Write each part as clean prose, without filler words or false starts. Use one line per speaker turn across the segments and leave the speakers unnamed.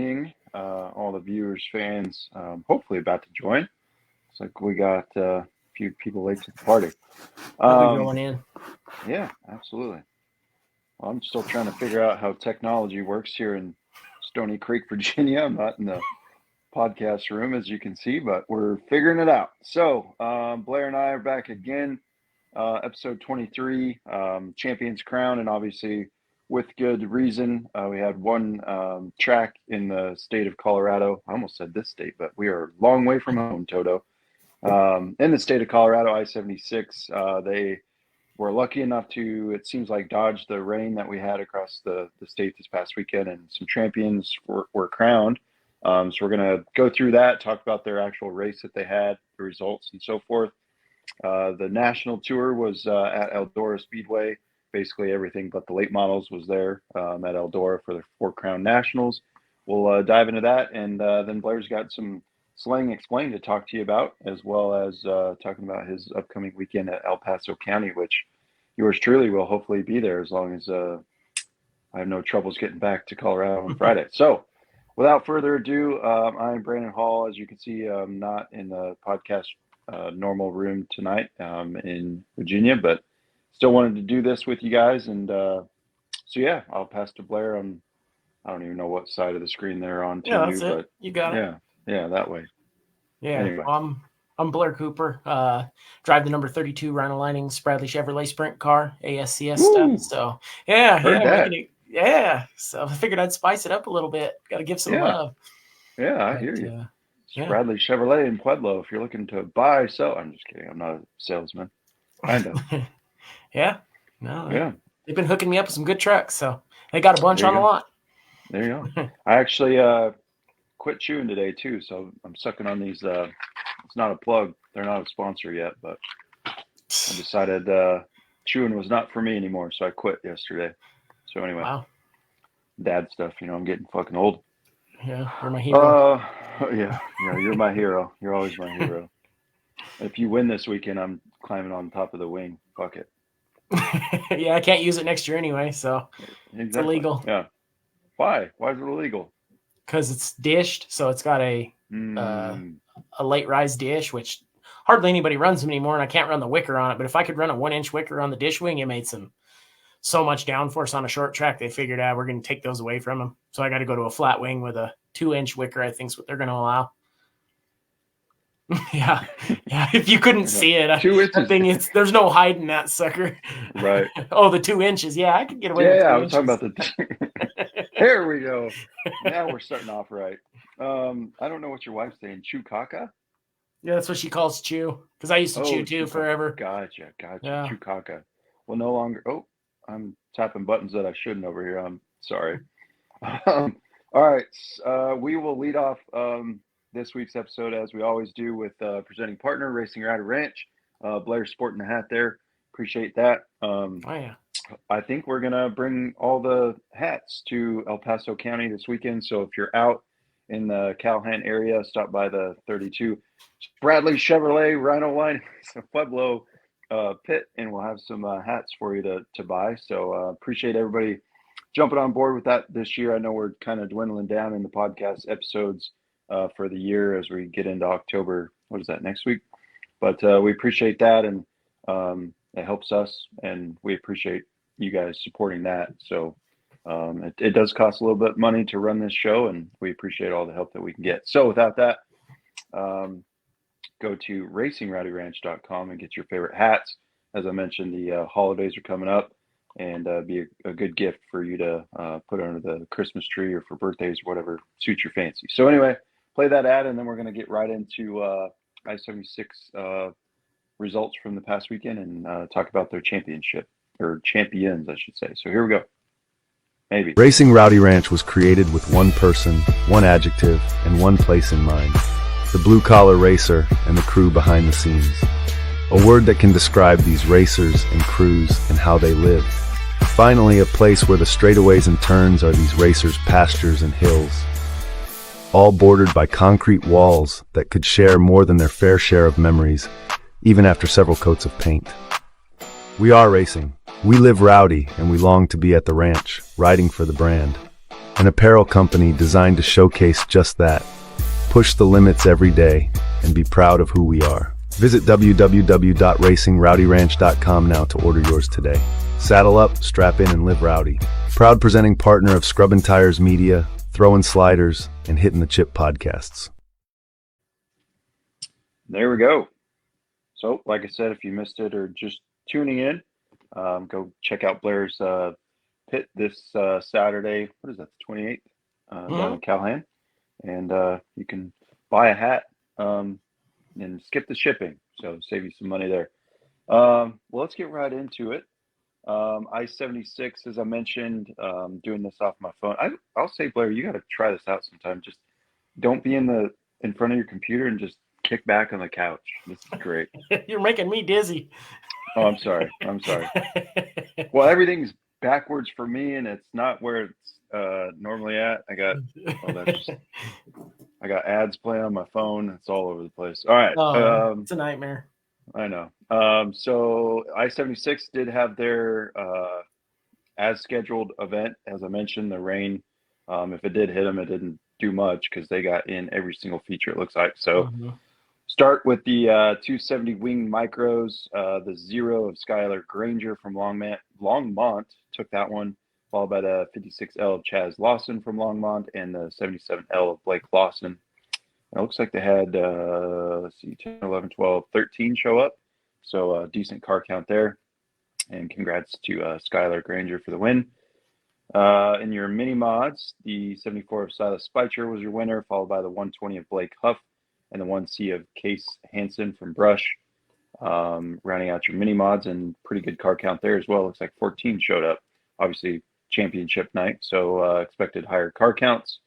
evening, all the viewers, fans, hopefully about to join. Looks like we got a few people late to the party.
I'll be going in.
Yeah, absolutely. Well, I'm still trying to figure out how technology works here in Stony Creek, Virginia. I'm not in the podcast room, as you can see, but we're figuring it out. So Blair and I are back again, episode 23, Champions Crown, and obviously with good reason. We had one track in the state of Colorado. I almost said this state, but we are a long way from home, Toto. In the state of Colorado, I-76, they were lucky enough to, it seems like, dodge the rain that we had across the state this past weekend, and some champions were crowned. So we're going to go through that, talk about their actual race that they had, the results, and so forth. The national tour was at Eldora Speedway. Basically everything but the late models was there at Eldora for the 4 Crown Nationals. We'll dive into that, and then Blair's got some Slang Explained to talk to you about, as well as talking about his upcoming weekend at El Paso County, which yours truly will hopefully be there as long as I have no troubles getting back to Colorado on Friday. So without further ado, I'm Brandon Hall. As you can see, I'm not in the podcast normal room tonight in Virginia, but still wanted to do this with you guys. And so, yeah, I'll pass to Blair on, I don't even know what side of the screen they're on to
that's
you,
it.
but
You got it.
Yeah, that way.
Yeah,
Anyway.
I'm Blair Cooper. Drive the number 32 Rhino Linings Bradley Chevrolet Sprint car, ASCS stuff. So So I figured I'd spice it up a little bit. Got to give some love.
Yeah, I hear you. Bradley Chevrolet in Pueblo. If you're looking to buy, sell. I'm just kidding. I'm not a salesman. Kind of.
They've been hooking me up with some good trucks, so they got a bunch on the lot.
There you go. I actually quit chewing today too, so I'm sucking on these. It's not a plug. They're not a sponsor yet, but I decided chewing was not for me anymore, so I quit yesterday. So anyway, dad stuff. I'm getting fucking old.
Yeah, you're my hero.
You're my hero. You're always my hero. If you win this weekend, I'm climbing on top of the wing. Fuck it.
Yeah, I can't use it next year anyway, so It's illegal.
Yeah. Why? Why is it illegal?
Because it's dished, so it's got a late rise dish, which hardly anybody runs them anymore, and I can't run the wicker on it. But if I could run a 1-inch wicker on the dish wing, it made so much downforce on a short track. They figured out we're going to take those away from them. So I got to go to a flat wing with a 2-inch wicker, I think is what they're going to allow. Yeah. If you couldn't see it,
2 inches.
There's no hiding that sucker.
Right.
Oh, the 2 inches. Yeah, I could get away with 2
inches. Yeah, I
was
talking about the. There we go. Now we're starting off right. I don't know what your wife's saying. Chew caca?
Yeah, that's what she calls chew. Because I used to chew too forever.
Gotcha.
Yeah.
Chew caca. Well, no longer. Oh, I'm tapping buttons that I shouldn't over here. I'm sorry. All right. We will lead off this week's episode, as we always do, with presenting partner, Racing Rowdy Ranch. Blair's sporting the hat there. Appreciate that. I think we're going to bring all the hats to El Paso County this weekend. So if you're out in the Calhan area, stop by the 32 Bradley Chevrolet Rhino Line Pueblo pit, and we'll have some hats for you to buy. So appreciate everybody jumping on board with that this year. I know we're kind of dwindling down in the podcast episodes for the year as we get into October. What is that, next week? But we appreciate that, and it helps us, and we appreciate you guys supporting that. So it does cost a little bit of money to run this show, and we appreciate all the help that we can get. So without that, go to racingrowdyranch.com and get your favorite hats. As I mentioned, the holidays are coming up, and be a good gift for you to put under the Christmas tree or for birthdays or whatever suits your fancy. So anyway, play that ad, and then we're going to get right into I-76 results from the past weekend and talk about their championship, or champions, I should say. So here we go. Maybe.
Racing Rowdy Ranch was created with one person, one adjective, and one place in mind: the blue-collar racer and the crew behind the scenes. A word that can describe these racers and crews and how they live. Finally, a place where the straightaways and turns are these racers' pastures and hills, all bordered by concrete walls that could share more than their fair share of memories, even after several coats of paint. We are racing. We live rowdy, and we long to be at the ranch, riding for the brand. an apparel company designed to showcase just that. Push the limits every day and be proud of who we are. Visit www.racingrowdyranch.com now to order yours today. Saddle up, strap in, and live rowdy. Proud presenting partner of Scrubbin' Tires Media, Throwin' Sliders, and Hitting the Chip podcasts.
There we go. So, like I said, if you missed it or just tuning in, go check out Blair's pit this Saturday. What is that, the 28th? Down in Calhoun. And you can buy a hat and skip the shipping. So, save you some money there. Well, let's get right into it. I-76, as I mentioned, doing this off my phone. I'll say, Blair, you got to try this out sometime. Just don't be in front of your computer and just kick back on the couch. This is great.
You're making me dizzy.
Oh, I'm sorry. Well, everything's backwards for me, and it's not where it's normally at. I got ads playing on my phone. It's all over the place. All right.
It's a nightmare.
I know. So I-76 did have their as scheduled event. As I mentioned, the rain, if it did hit them, it didn't do much because they got in every single feature, it looks like. So start with the 270 wing micros. The 0 of Skylar Granger from Longmont took that one, followed by the 56L of Chaz Lawson from Longmont and the 77L of Blake Lawson. It looks like they had, 10, 11, 12, 13 show up. So decent car count there. And congrats to Skylar Granger for the win. In your mini mods, the 74 of Silas Speicher was your winner, followed by the 120 of Blake Huff and the 1C of Case Hansen from Brush. Rounding out your mini mods, and pretty good car count there as well. Looks like 14 showed up. Obviously, championship night, so expected higher car counts.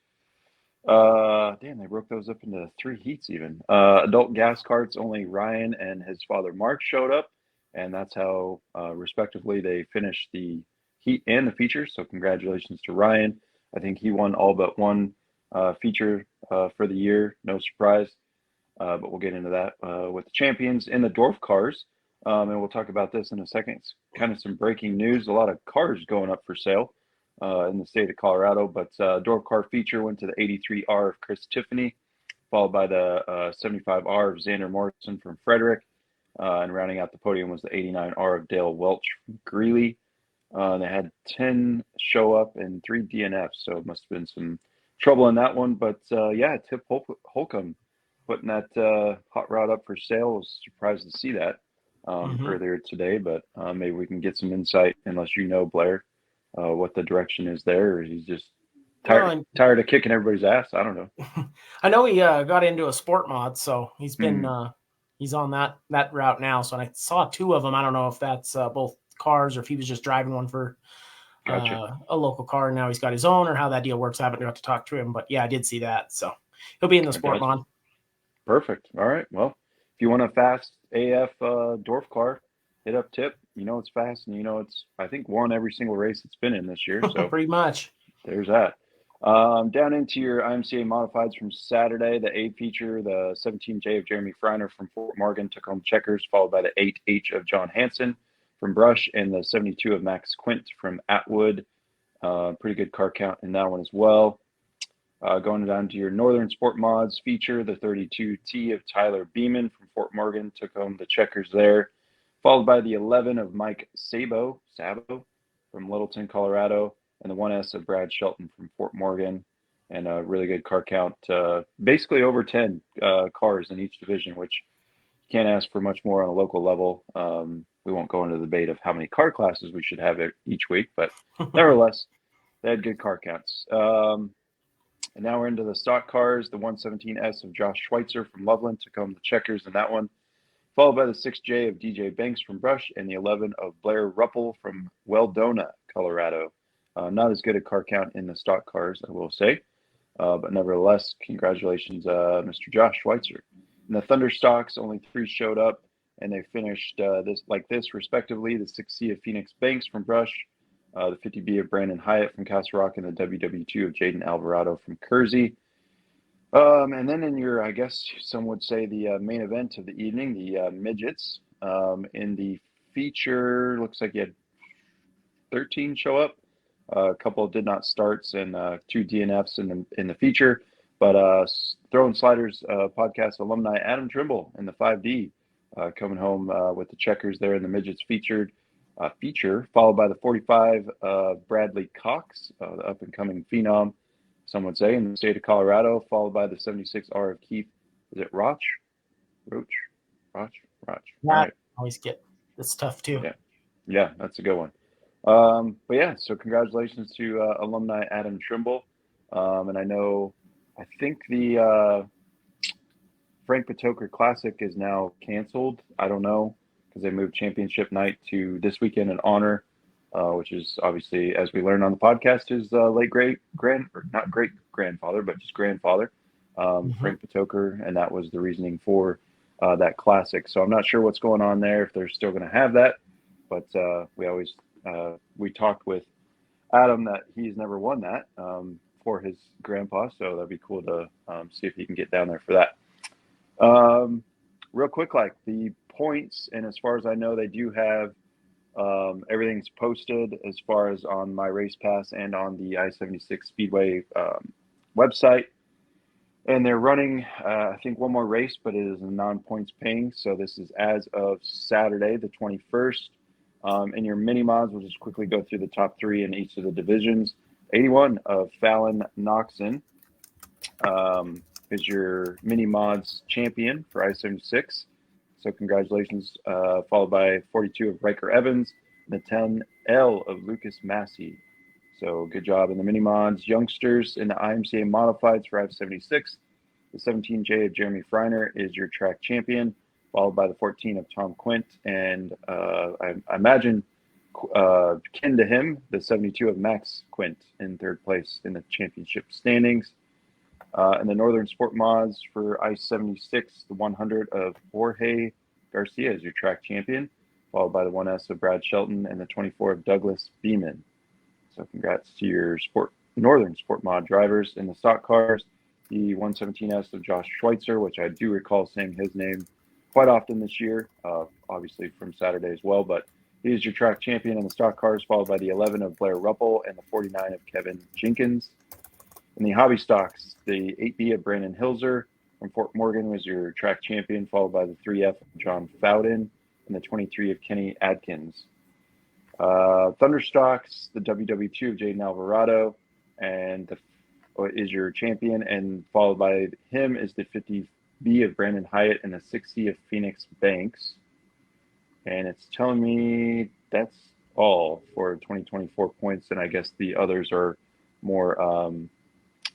Damn, they broke those up into 3 heats even. Adult gas carts, only Ryan and his father Mark showed up, and that's how respectively they finished the heat and the feature. So congratulations to Ryan. I think he won all but one feature for the year. No surprise, but we'll get into that with the champions in the dwarf cars, and we'll talk about this in a second. It's kind of some breaking news. A lot of cars going up for sale in the state of Colorado, but dwarf car feature went to the 83R of Chris Tiffany, followed by the 75R of Xander Morrison from Frederick, and rounding out the podium was the 89R of Dale Welch from Greeley. They had 10 show up and 3 DNFs, so it must have been some trouble in that one. But yeah, Tip Holcomb putting that hot rod up for sale. I was surprised to see that earlier today, but maybe we can get some insight, unless you know, Blair, what the direction is there, or he's just tired of kicking everybody's ass. I don't know.
I know he got into a sport mod, so he's been he's on that route now. So I saw 2 of them. I don't know if that's both cars or if he was just driving one for a local car, and now he's got his own, or how that deal works. I haven't got to talk to him, but yeah, I did see that. So he'll be in the sport mod.
Perfect. All right. Well, if you want a fast AF dwarf car, hit up Tip. You know it's fast, and you know it's, I think, won every single race it's been in this year. So
pretty much.
There's that. Down into your IMCA modifieds from Saturday, the A feature, the 17J of Jeremy Freiner from Fort Morgan took home checkers, followed by the 8H of John Hansen from Brush and the 72 of Max Quint from Atwood. Pretty good car count in that one as well. Going down to your Northern Sport Mods feature, the 32T of Tyler Beeman from Fort Morgan took home the checkers there, followed by the 11 of Mike Sabo from Littleton, Colorado, and the 1S of Brad Shelton from Fort Morgan, and a really good car count, basically over 10 cars in each division, which you can't ask for much more on a local level. We won't go into the debate of how many car classes we should have each week, but nevertheless, they had good car counts. And now we're into the stock cars. The 117S of Josh Schweitzer from Loveland took home the checkers in that one, followed by the 6J of DJ Banks from Brush and the 11 of Blair Ruppel from Weldona, Colorado. Not as good a car count in the stock cars, I will say. But nevertheless, congratulations, Mr. Josh Schweitzer. In the Thunder stocks, only 3 showed up, and they finished this respectively. The 6C of Phoenix Banks from Brush, the 50B of Brandon Hyatt from Castle Rock, and the WW2 of Jaden Alvarado from Kersey. And then in your, I guess some would say, the main event of the evening, the midgets. In the feature, looks like you had 13 show up. A couple did not starts and 2 DNFs in the feature. But Throwin Sliders podcast alumni Adam Trimble in the 5D coming home with the checkers there in the midgets feature, followed by the 45 Bradley Cox, the up-and-coming phenom, some would say, in the state of Colorado, followed by the 76 R of Keith. Is it Roch? Roch?
Yeah,
Right.
always get it's tough too.
Yeah, that's a good one. But yeah, so congratulations to alumni Adam Trimble. And I think the Frank Patoker Classic is now canceled. I don't know, because they moved championship night to this weekend in honor, which is obviously, as we learned on the podcast, his late not great grandfather, but just grandfather, Frank Patoker, and that was the reasoning for that classic. So I'm not sure what's going on there, if they're still going to have that, but we talked with Adam that he's never won that for his grandpa, so that'd be cool to see if he can get down there for that. Real quick, like the points, and as far as I know, they do have everything's posted as far as on my race pass and on the I-76 Speedway website. And they're running, I think, one more race, but it is a non-points paying. So this is as of Saturday, the 21st. In your mini mods, we'll just quickly go through the top 3 in each of the divisions. 81 of Fallon Noxon is your mini mods champion for I-76. So congratulations, followed by 42 of Riker Evans, and the 10L of Lucas Massey. So good job in the mini mods. Youngsters in the IMCA modifieds for I-76. The 17J of Jeremy Freiner is your track champion, followed by the 14 of Tom Quint, and I imagine kin to him, the 72 of Max Quint in 3rd place in the championship standings. And the Northern Sport Mods for I-76, the 100 of Jorge Garcia is your track champion, followed by the 1S of Brad Shelton and the 24 of Douglas Beeman. So congrats to your Northern Sport Mod drivers. In the stock cars, the 117S of Josh Schweitzer, which I do recall saying his name quite often this year, obviously from Saturday as well, but he is your track champion in the stock cars, followed by the 11 of Blair Ruppel and the 49 of Kevin Jenkins. In the hobby stocks, the 8B of Brandon Hilzer from Fort Morgan was your track champion, followed by the 3F of John Fowden and the 23 of Kenny Adkins. Thunderstocks, the WW2 of Jaden Alvarado and is your champion, and followed by him is the 50B of Brandon Hyatt and the 60 of Phoenix Banks. And it's telling me that's all for 2024 points, and I guess the others are more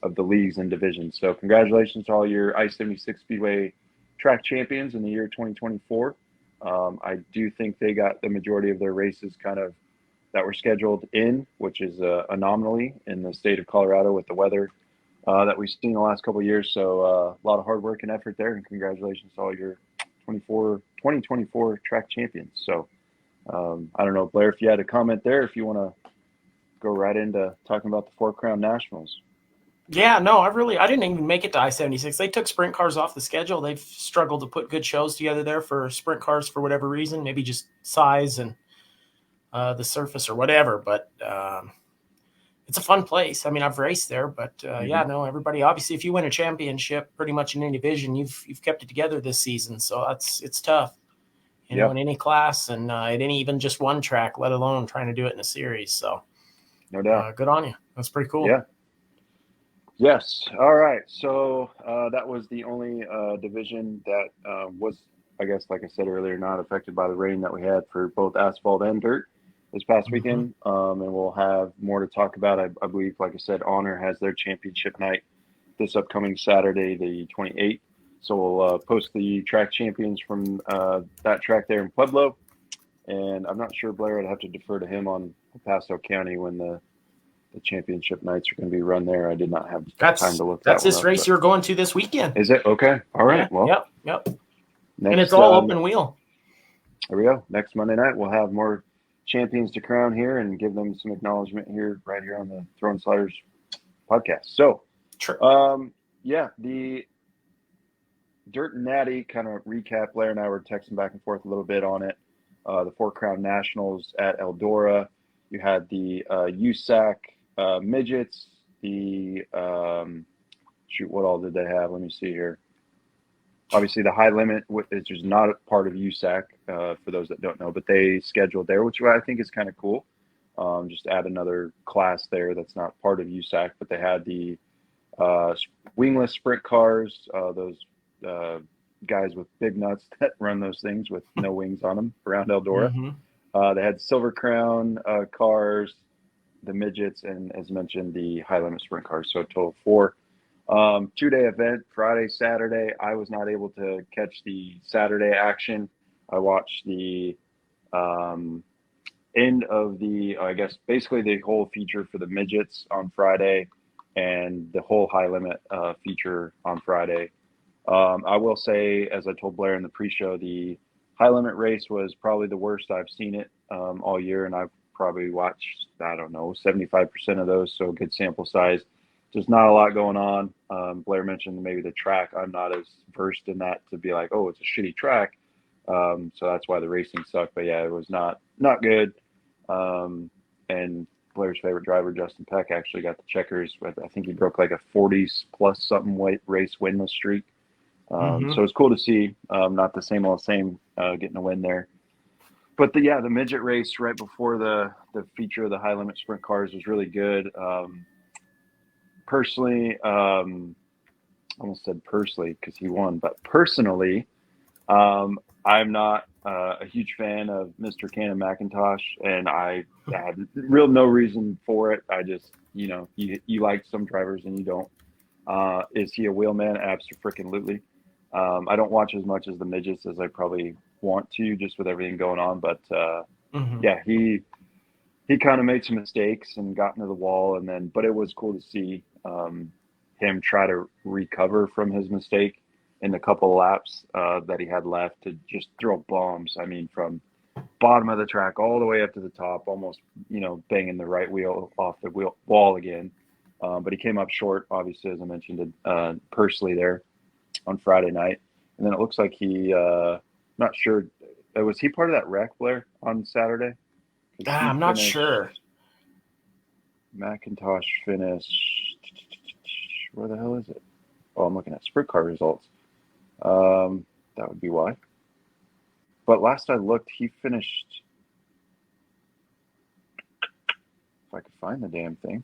of the leagues and divisions. So congratulations to all your I-76 Speedway track champions in the year 2024. I do think they got the majority of their races kind of that were scheduled in, which is an anomaly in the state of Colorado with the weather that we've seen the last couple of years. So a lot of hard work and effort there, and congratulations to all your 2024 track champions. So I don't know, Blair, if you had a comment there, if you want to go right into talking about the Four Crown Nationals.
Yeah, no, I didn't even make it to I-76. They took sprint cars off the schedule. They've struggled to put good shows together there for sprint cars for whatever reason, maybe just size and the surface or whatever. But it's a fun place. I mean, I've raced there, but yeah, no, everybody, obviously, if you win a championship pretty much in any division, you've kept it together this season. So it's tough, you know, in any class and at any, even just one track, let alone trying to do it in a series. So
no doubt.
Good on you. That's pretty cool.
Yeah. Yes. All right. So that was the only division that was, I guess, like I said earlier, not affected by the rain that we had for both asphalt and dirt this past weekend. And we'll have more to talk about. I believe, like I said, Honor has their championship night this upcoming Saturday, the 28th. So we'll post the track champions from that track there in Pueblo. And I'm not sure, Blair, I'd have to defer to him on El Paso County when the championship nights are going to be run there. I did not have time to look.
That's this race you're going to this weekend.
Is it? Okay. All right.
Yeah,
well,
yep.
Next,
and it's all open wheel.
There we go. Next Monday night, we'll have more champions to crown here and give them some acknowledgement here, right here on the Throwin Sliders podcast. So, yeah, the Dirt and Natty kind of recap. Blair and I were texting back and forth a little bit on it. The Four Crown Nationals at Eldora. You had the USAC midgets. The what all did they have? Let me see here. Obviously, the high limit, which is not a part of USAC, for those that don't know, but they scheduled there, which I think is kind of cool. Just add another class there that's not part of USAC, but they had the wingless sprint cars, those guys with big nuts that run those things with no wings on them around Eldora. They had Silver Crown cars, the midgets, and as mentioned, the high limit sprint cars. So a total of 4. 2-day event, Friday, Saturday. I was not able to catch the Saturday action. I watched the end of the, I guess, basically the whole feature for the midgets on Friday and the whole high limit feature on Friday. I will say, as I told Blair in the pre-show, the high limit race was probably the worst I've seen it all year, and I've probably watched, I don't know, 75% of those, so a good sample size. Just not a lot going on. Blair mentioned maybe the track. I'm not as versed in that to be like, oh, it's a shitty track. So that's why the racing sucked. But yeah, it was not good. And Blair's favorite driver, Justin Peck, actually got the checkers. I think he broke like a 40s plus something race winless streak. So it's cool to see. Not the same old same getting a win there. But the midget race right before the feature of the high limit sprint cars was really good. Personally, I almost said personally because he won, but personally, I'm not a huge fan of Mr. Cannon McIntosh, and I had no reason for it. I just, you like some drivers and you don't. Is he a wheelman? Absolutely. I don't watch as much as the midgets as I probably want to, just with everything going on. But yeah, he kind of made some mistakes and got into the wall, but it was cool to see him try to recover from his mistake in the couple of laps that he had left to just throw bombs. I mean, from bottom of the track all the way up to the top, almost, banging the right wheel off the wall again. But he came up short, obviously, as I mentioned, Pursley there on Friday night. And then it looks like he, not sure, was he part of that wreck, Blair, on Saturday?
I'm not sure.
McIntosh finished. Where the hell is it? Oh, I'm looking at sprint car results. That would be why. But last I looked, he finished. If I could find the damn thing.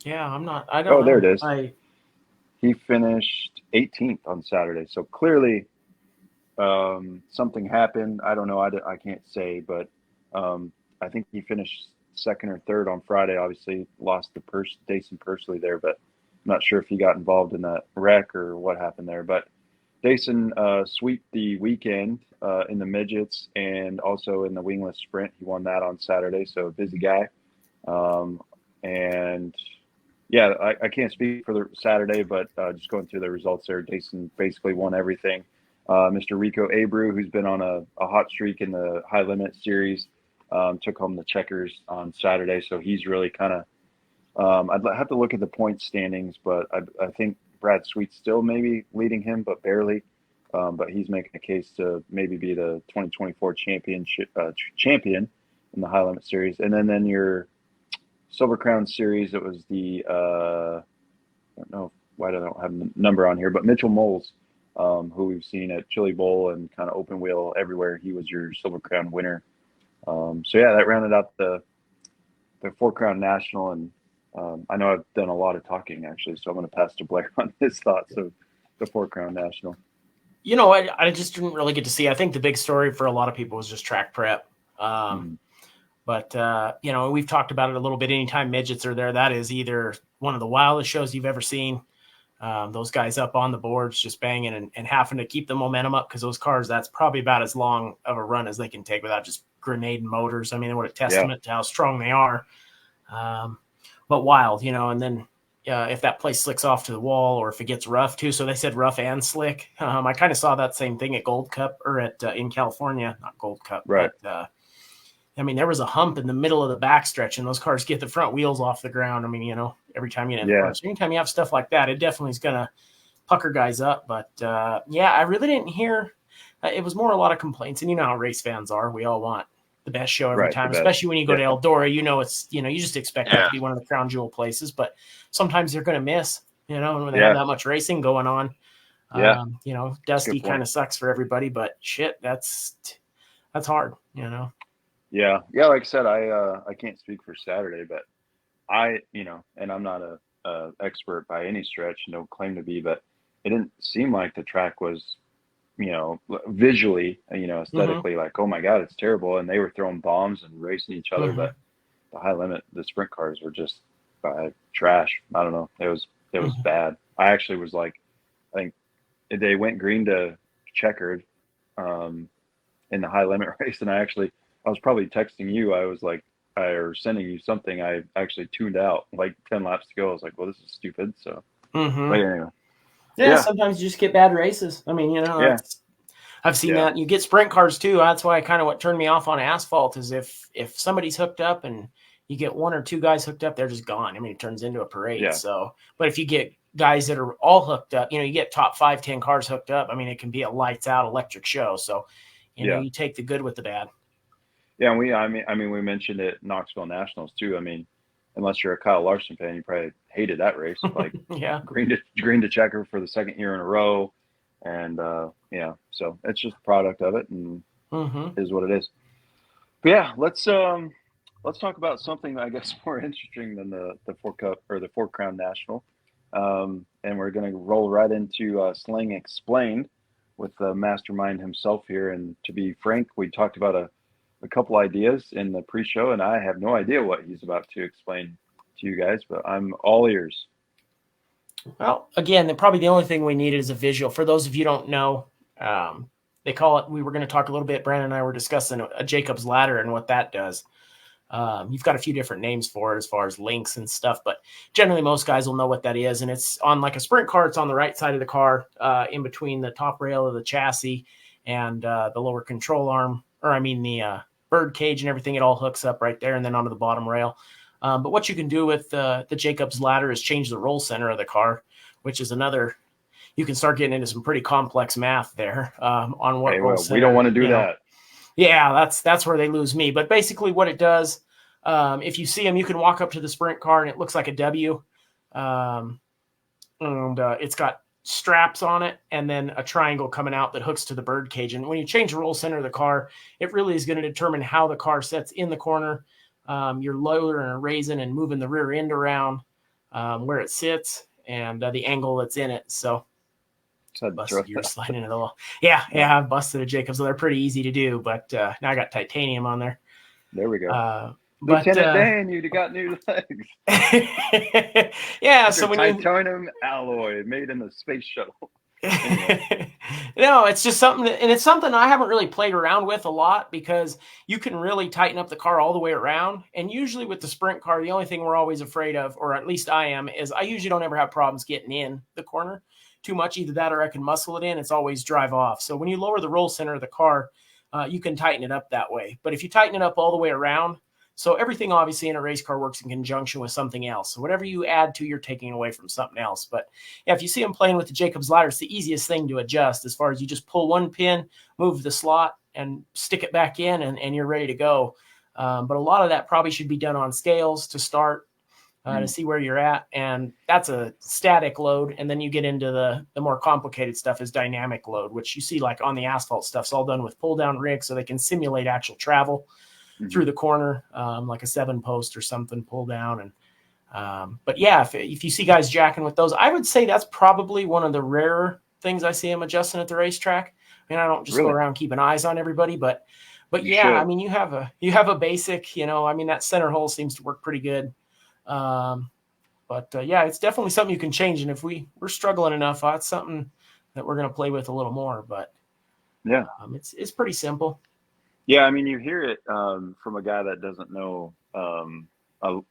Yeah, I don't know.
Oh, there it is. He finished 18th on Saturday. So clearly something happened. I don't know. I can't say, but I think he finished second or third on Friday. Obviously lost to Dason Pursley there, but I'm not sure if he got involved in that wreck or what happened there. But Dason swept the weekend in the midgets and also in the wingless sprint. He won that on Saturday, so a busy guy. And yeah, I can't speak for the Saturday, but just going through the results there, Dason basically won everything. Mr. Rico Abreu, who's been on a hot streak in the high limit series, took home the checkers on Saturday. So he's really kind of, I'd have to look at the point standings, but I think Brad Sweet's still maybe leading him, but barely. But he's making a case to maybe be the 2024 champion in the high limit series. And then your Silver Crown series, it was the, I don't know why I don't have the number on here, but Mitchell Moles, who we've seen at Chili Bowl and kind of open wheel everywhere. He was your Silver Crown winner. So yeah, that rounded out the 4-Crown National. And I know I've done a lot of talking actually, so I'm going to pass to Blair on his thoughts of the 4-Crown National.
I just didn't really get to see. I think the big story for a lot of people was just track prep. But, we've talked about it a little bit. Anytime midgets are there, that is either one of the wildest shows you've ever seen. Those guys up on the boards just banging and having to keep the momentum up because those cars, that's probably about as long of a run as they can take without just grenade motors. I mean, what a testament to how strong they are. But wild, and then if that place slicks off to the wall or if it gets rough too. So they said rough and slick. I kind of saw that same thing at Gold Cup or in California, not Gold Cup,
right.
But, there was a hump in the middle of the backstretch and those cars get the front wheels off the ground. I mean, every time you so anytime you have stuff like that, it definitely is going to pucker guys up. But I really didn't hear, it was more a lot of complaints. And you know how race fans are. We all want the best show every time, especially when you go to Eldora. It's you just expect that to be one of the crown jewel places, but sometimes they're going to miss. And when they have that much racing going on, Dusty kind of sucks for everybody. But shit, that's hard.
Yeah. Like I said, I can't speak for Saturday, but and I'm not a expert by any stretch, no claim to be, but it didn't seem like the track was, visually, aesthetically, like, oh my God, it's terrible. And they were throwing bombs and racing each other, but the high limit, the sprint cars were just trash. I don't know. It was bad. I actually was like, I think they went green to checkered in the high limit race. And I was probably texting you. I was like, or sending you something. I actually tuned out like 10 laps to go. I was like, well, this is stupid. So, but anyway.
Yeah, sometimes you just get bad races. I mean, I've seen that. You get sprint cars too. That's why what turned me off on asphalt is if somebody's hooked up and you get one or two guys hooked up, they're just gone. I mean, it turns into a parade. Yeah. So, but if you get guys that are all hooked up, you get top 5-10 cars hooked up. I mean, it can be a lights out electric show. So, you take the good with the bad.
Yeah, and we mentioned it Knoxville Nationals too. I mean, unless you're a Kyle Larson fan, you probably hated that race. Like green to checker for the second year in a row. And so it's just a product of it and is what it is. But yeah, let's talk about something I guess more interesting than the Four Cup or the Four Crown National. And we're gonna roll right into Slang Explained with the mastermind himself here. And to be frank, we talked about a couple ideas in the pre-show, and I have no idea what he's about to explain to you guys, but I'm all ears.
Well, again, probably the only thing we needed is a visual. For those of you who don't know, they call it, we were going to talk a little bit, Brandon and I were discussing a Jacob's ladder and what that does. You've got a few different names for it as far as links and stuff, but generally most guys will know what that is. And it's on like a sprint car. It's on the right side of the car, in between the top rail of the chassis and the lower control arm, the bird cage and everything. It all hooks up right there and then onto the bottom rail. But what you can do with the Jacob's ladder is change the roll center of the car, which is you can start getting into some pretty complex math there on what roll center.
We don't want to do that.
Yeah, that's where they lose me. But basically what it does, if you see them, you can walk up to the sprint car and it looks like a W. And it's got straps on it and then a triangle coming out that hooks to the bird cage. And when you change the roll center of the car, it really is going to determine how the car sets in the corner. You're lowering and raising and moving the rear end around where it sits and the angle that's in it. So busted, you're sliding into the wall. Yeah, I've busted a Jacobs. So they're pretty easy to do, but now I got titanium on there.
There we go. Lieutenant Dan, you got new legs.
Yeah, so when
titanium alloy made in the space shuttle. Anyway.
No, it's just something and it's something I haven't really played around with a lot because you can really tighten up the car all the way around. And usually with the sprint car, the only thing we're always afraid of, or at least I am, is I usually don't ever have problems getting in the corner too much. Either that or I can muscle it in. It's always drive off. So when you lower the roll center of the car, you can tighten it up that way. But if you tighten it up all the way around, so everything obviously in a race car works in conjunction with something else. So whatever you add to, you're taking away from something else. But yeah, if you see them playing with the Jacob's ladder, it's the easiest thing to adjust as far as you just pull one pin, move the slot and stick it back in and you're ready to go. But a lot of that probably should be done on scales to start to see where you're at. And that's a static load. And then you get into the more complicated stuff is dynamic load, which you see like on the asphalt stuff. It's all done with pull down rigs so they can simulate actual travel through the corner, like a 7-post or something pull down. And but yeah, if you see guys jacking with those, I would say that's probably one of the rarer things I see them adjusting at the racetrack. I mean, I don't just go around keeping eyes on everybody, but yeah, I mean, you have a basic, that center hole seems to work pretty good. But yeah, it's definitely something you can change. And if we're struggling enough, that's something that we're going to play with a little more, but yeah, it's pretty simple.
Yeah, I mean, you hear it from a guy that doesn't know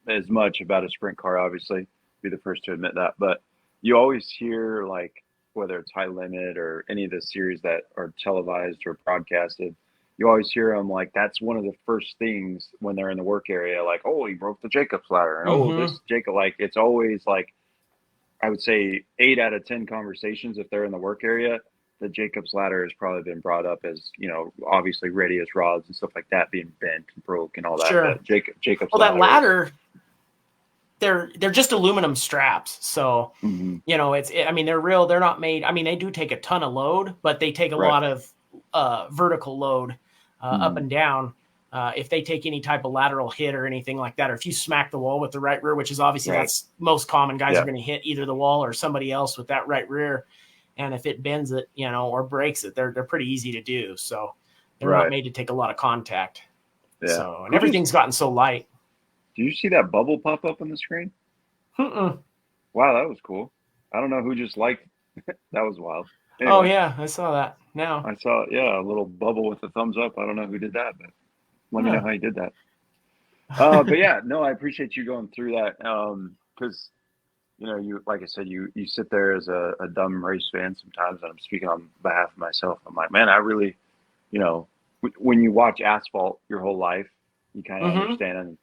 as much about a sprint car, obviously, be the first to admit that. But you always hear, like, whether it's High Limit or any of the series that are televised or broadcasted, you always hear them, like, that's one of the first things when they're in the work area, like, oh, he broke the Jacob's ladder. And, this Jacob, like, it's always, like, I would say 8 out of 10 conversations, if they're in the work area, the Jacob's ladder has probably been brought up as, obviously radius rods and stuff like that being bent and broke and all that.
Sure.
But Jacob's
Well,
ladder.
that ladder, they're just aluminum straps. So,
Mhm.
they're real. They're not made. I mean, they do take a ton of load, but they take a lot of vertical load up and down. If they take any type of lateral hit or anything like that, or if you smack the wall with the right rear, which is obviously that's most common, guys are going to hit either the wall or somebody else with that right rear. And if it bends it, or breaks it, they're pretty easy to do. So they're not made to take a lot of contact. Yeah. So, and everything's gotten so light.
Did you see that bubble pop up on the screen?
Mm-mm.
Wow, that was cool. I don't know who just liked that was wild.
Anyway, oh yeah, I saw that. Now
I saw a little bubble with a thumbs up. I don't know who did that, but let me know how you did that. But yeah, no, I appreciate you going through that. Because you, like I said, you sit there as a dumb race fan sometimes, and I'm speaking on behalf of myself. I'm like, man, I really, when you watch asphalt your whole life, you kind of understand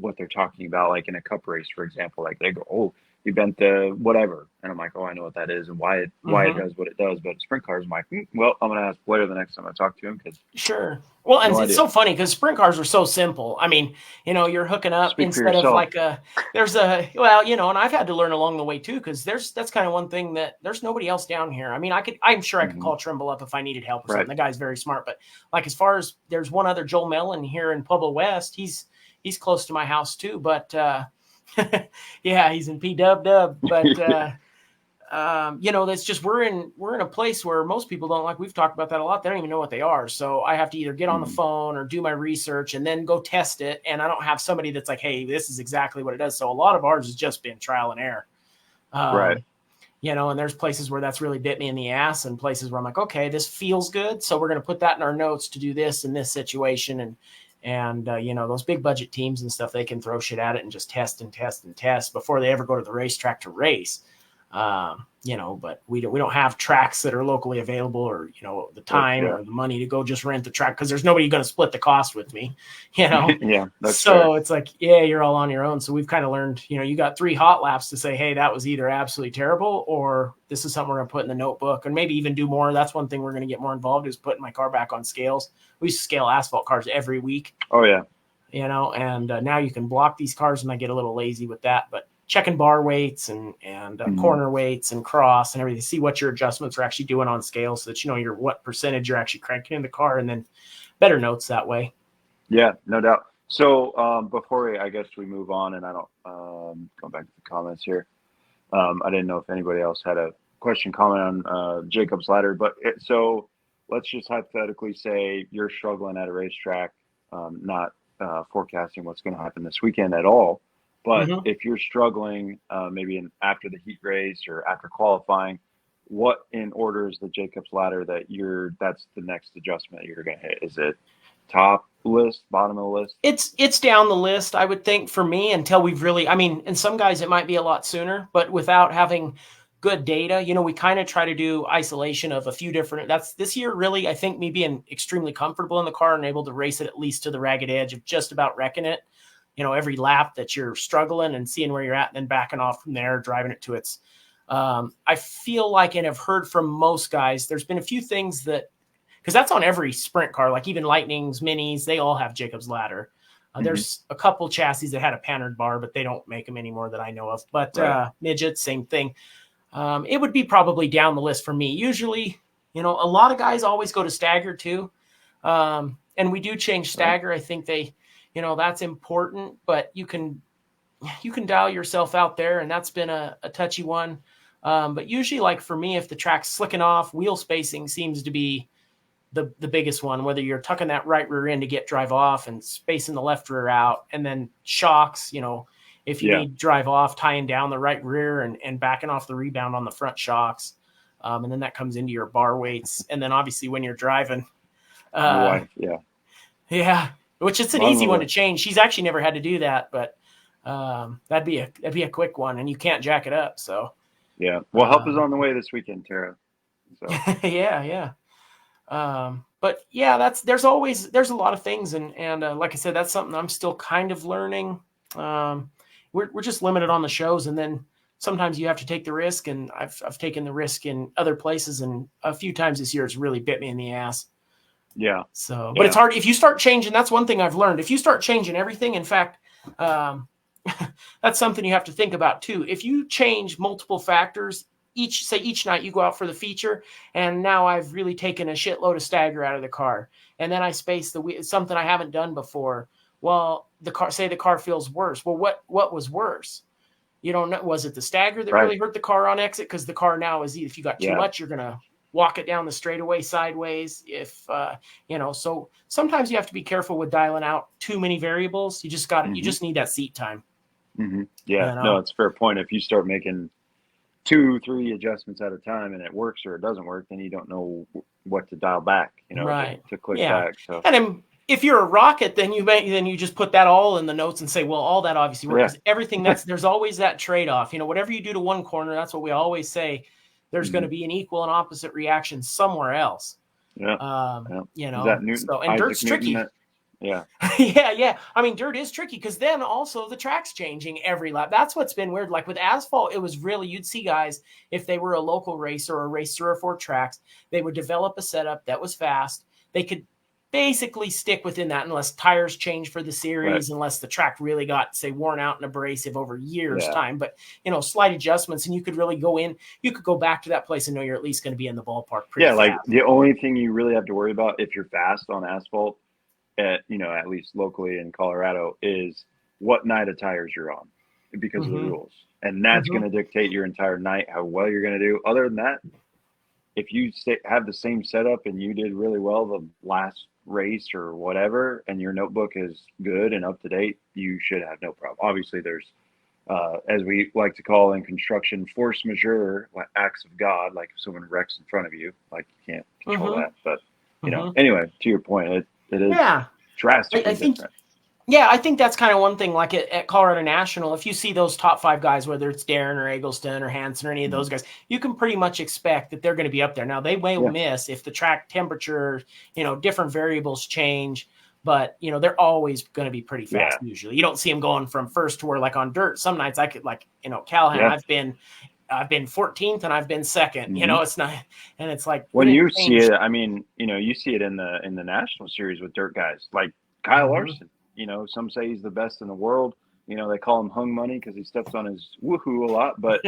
what they're talking about. Like in a cup race, for example, like they go, oh, you bent the whatever. And I'm like, oh, I know what that is and why it does what it does. But sprint cars, I'm like, well, I'm going to ask Blair the next time I talk to him.
Sure. Well, and it's so funny because sprint cars are so simple. I mean, you're hooking up instead of like and I've had to learn along the way too, because that's kind of one thing that there's nobody else down here. I mean, I'm sure I could call Trimble up if I needed help or something. The guy's very smart, but like as far as there's one other Joel Mellon here in Pueblo West, he's close to my house too, but yeah, he's in P-Dub, but that's just we're in a place where most people don't, like we've talked about that a lot. They don't even know what they are. So I have to either get on the phone or do my research and then go test it. And I don't have somebody that's like, hey, this is exactly what it does. So a lot of ours has just been trial and error. And there's places where that's really bit me in the ass and places where I'm like, okay, this feels good. So we're going to put that in our notes to do this in this situation. And those big budget teams and stuff, they can throw shit at it and just test and test and test before they ever go to the racetrack to race. But we don't have tracks that are locally available or, the time or the money to go just rent the track because there's nobody going to split the cost with me,
That's
so
fair.
it's like, you're all on your own. So we've kind of learned, you got 3 hot laps to say, hey, that was either absolutely terrible or this is something we're going to put in the notebook and maybe even do more. That's one thing we're going to get more involved is putting my car back on scales. We used to scale asphalt cars every week.
Oh yeah.
And now you can block these cars and I get a little lazy with that, but checking bar weights and corner weights and cross and everything, see what your adjustments are actually doing on scale so that what percentage you're actually cranking in the car and then better notes that way.
Yeah, no doubt. So before we move on and I don't go back to the comments here. I didn't know if anybody else had a question, comment on Jacob's ladder, but so let's just hypothetically say you're struggling at a racetrack, not forecasting what's going to happen this weekend at all. But if you're struggling, maybe after the heat race or after qualifying, what in order is the Jacob's ladder that's the next adjustment you're going to hit? Is it top list, bottom of the list?
It's down the list, I would think, for me, until we've really, and some guys it might be a lot sooner, but without having good data, we kind of try to do isolation of a few different, that's this year really, I think me being extremely comfortable in the car and able to race it at least to the ragged edge of just about wrecking it. Every lap that you're struggling and seeing where you're at and then backing off from there, driving it to its, I feel like, and I've heard from most guys, there's been a few things because that's on every sprint car, like even Lightnings, Minis, they all have Jacob's ladder. There's a couple chassis that had a patterned bar, but they don't make them anymore that I know of. But midgets, same thing. It would be probably down the list for me. Usually, a lot of guys always go to stagger too. And we do change stagger. I think that's important, but you can dial yourself out there, and that's been a touchy one. But usually, like for me, if the track's slicking off, wheel spacing seems to be the biggest one, whether you're tucking that right rear in to get drive off and spacing the left rear out, and then shocks, if you need drive off, tying down the right rear and backing off the rebound on the front shocks. And then that comes into your bar weights. And then obviously when you're driving, which it's an easy one to change. She's actually never had to do that, but that'd be a quick one, and you can't jack it up. So
yeah, well, help is on the way this weekend, Tara. So.
But yeah, there's a lot of things, and like I said, that's something I'm still kind of learning. We're just limited on the shows, and then sometimes you have to take the risk, and I've taken the risk in other places, and a few times this year it's really bit me in the ass.
Yeah.
So, but it's hard if you start changing. That's one thing I've learned. If you start changing everything, in fact, that's something you have to think about too. If you change multiple factors, each night you go out for the feature, and now I've really taken a shitload of stagger out of the car, and then I space the wheel, something I haven't done before. Well, the car feels worse. Well, what was worse? You don't know. Was it the stagger that really hurt the car on exit? Because the car now is, if you got too much, you're gonna walk it down the straightaway sideways. If so sometimes you have to be careful with dialing out too many variables. You just got you just need that seat time.
Mm-hmm. Yeah, no, it's a fair point. If you start making 2-3 adjustments at a time and it works or it doesn't work, then you don't know what to dial back, to click back. So,
and if you're a rocket, then you just put that all in the notes and say, well, all that obviously works. Yeah. Everything there's always that trade-off. Whatever you do to one corner, that's what we always say. There's going to be an equal and opposite reaction somewhere else.
Yeah.
Is that Newton? So, and dirt's tricky.
Yeah.
Yeah. I mean, dirt is tricky because then also the track's changing every lap. That's what's been weird. Like with asphalt, it was really, you'd see guys, if they were a local racer or a race 3 or 4 tracks, they would develop a setup that was fast. They could basically stick within that unless tires change for the series, unless the track really got, say, worn out and abrasive over years time. But, slight adjustments, and you could really you could go back to that place and know you're at least going to be in the ballpark pretty fast.
Like the only thing you really have to worry about if you're fast on asphalt, at least locally in Colorado, is what night of tires you're on because of the rules. And that's going to dictate your entire night, how well you're going to do. Other than that, if you have the same setup and you did really well the last race or whatever, and your notebook is good and up to date, you should have no problem. Obviously, there's, as we like to call in construction, force majeure, acts of God, like if someone wrecks in front of you, like you can't control that. But, anyway, to your point, it is drastically different.
Yeah, I think that's kind of one thing, like at Colorado National, if you see those top 5 guys, whether it's Darren or Eggleston or Hansen or any of those guys, you can pretty much expect that they're going to be up there. Now, they may miss if the track temperature, different variables change, but, they're always going to be pretty fast usually. You don't see them going from first to where, like on dirt, some nights I could, Callahan, I've been 14th and I've been second, it's not, and it's like.
When you see it, I mean, you see it in the national series with dirt guys, like Kyle Larson. Some say he's the best in the world. They call him hung money because he steps on his woohoo a lot, but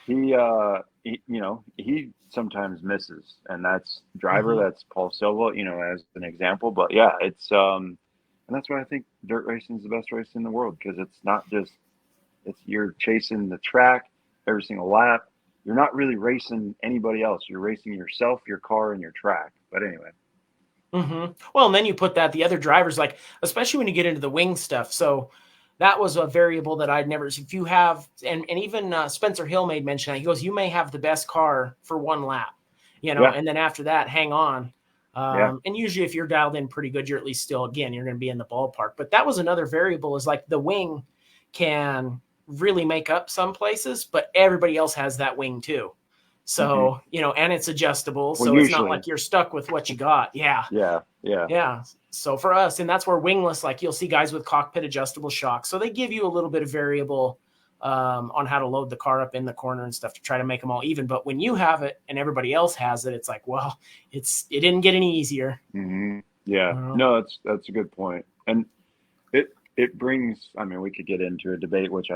he sometimes misses, and that's driver. That's Paul Silva, as an example. But yeah, it's and that's why I think dirt racing is the best race in the world, because it's not just you're chasing the track every single lap. You're not really racing anybody else. You're racing yourself, your car, and your track. But anyway.
Well, and then you put the other drivers, like, especially when you get into the wing stuff. So that was a variable that I'd never, if you have, and even Spencer Hill made mention, he goes, you may have the best car for one lap, and then after that, hang on. And usually if you're dialed in pretty good, you're at least still, again, you're going to be in the ballpark. But that was another variable, is like the wing can really make up some places, but everybody else has that wing too. So, and it's adjustable. So it's not like you're stuck with what you got. Yeah. So for us, and that's where wingless, like you'll see guys with cockpit adjustable shocks. So they give you a little bit of variable on how to load the car up in the corner and stuff to try to make them all even. But when you have it and everybody else has it, it's like, well, it didn't get any easier.
Yeah. No, that's a good point. And it brings, I mean, we could get into a debate, which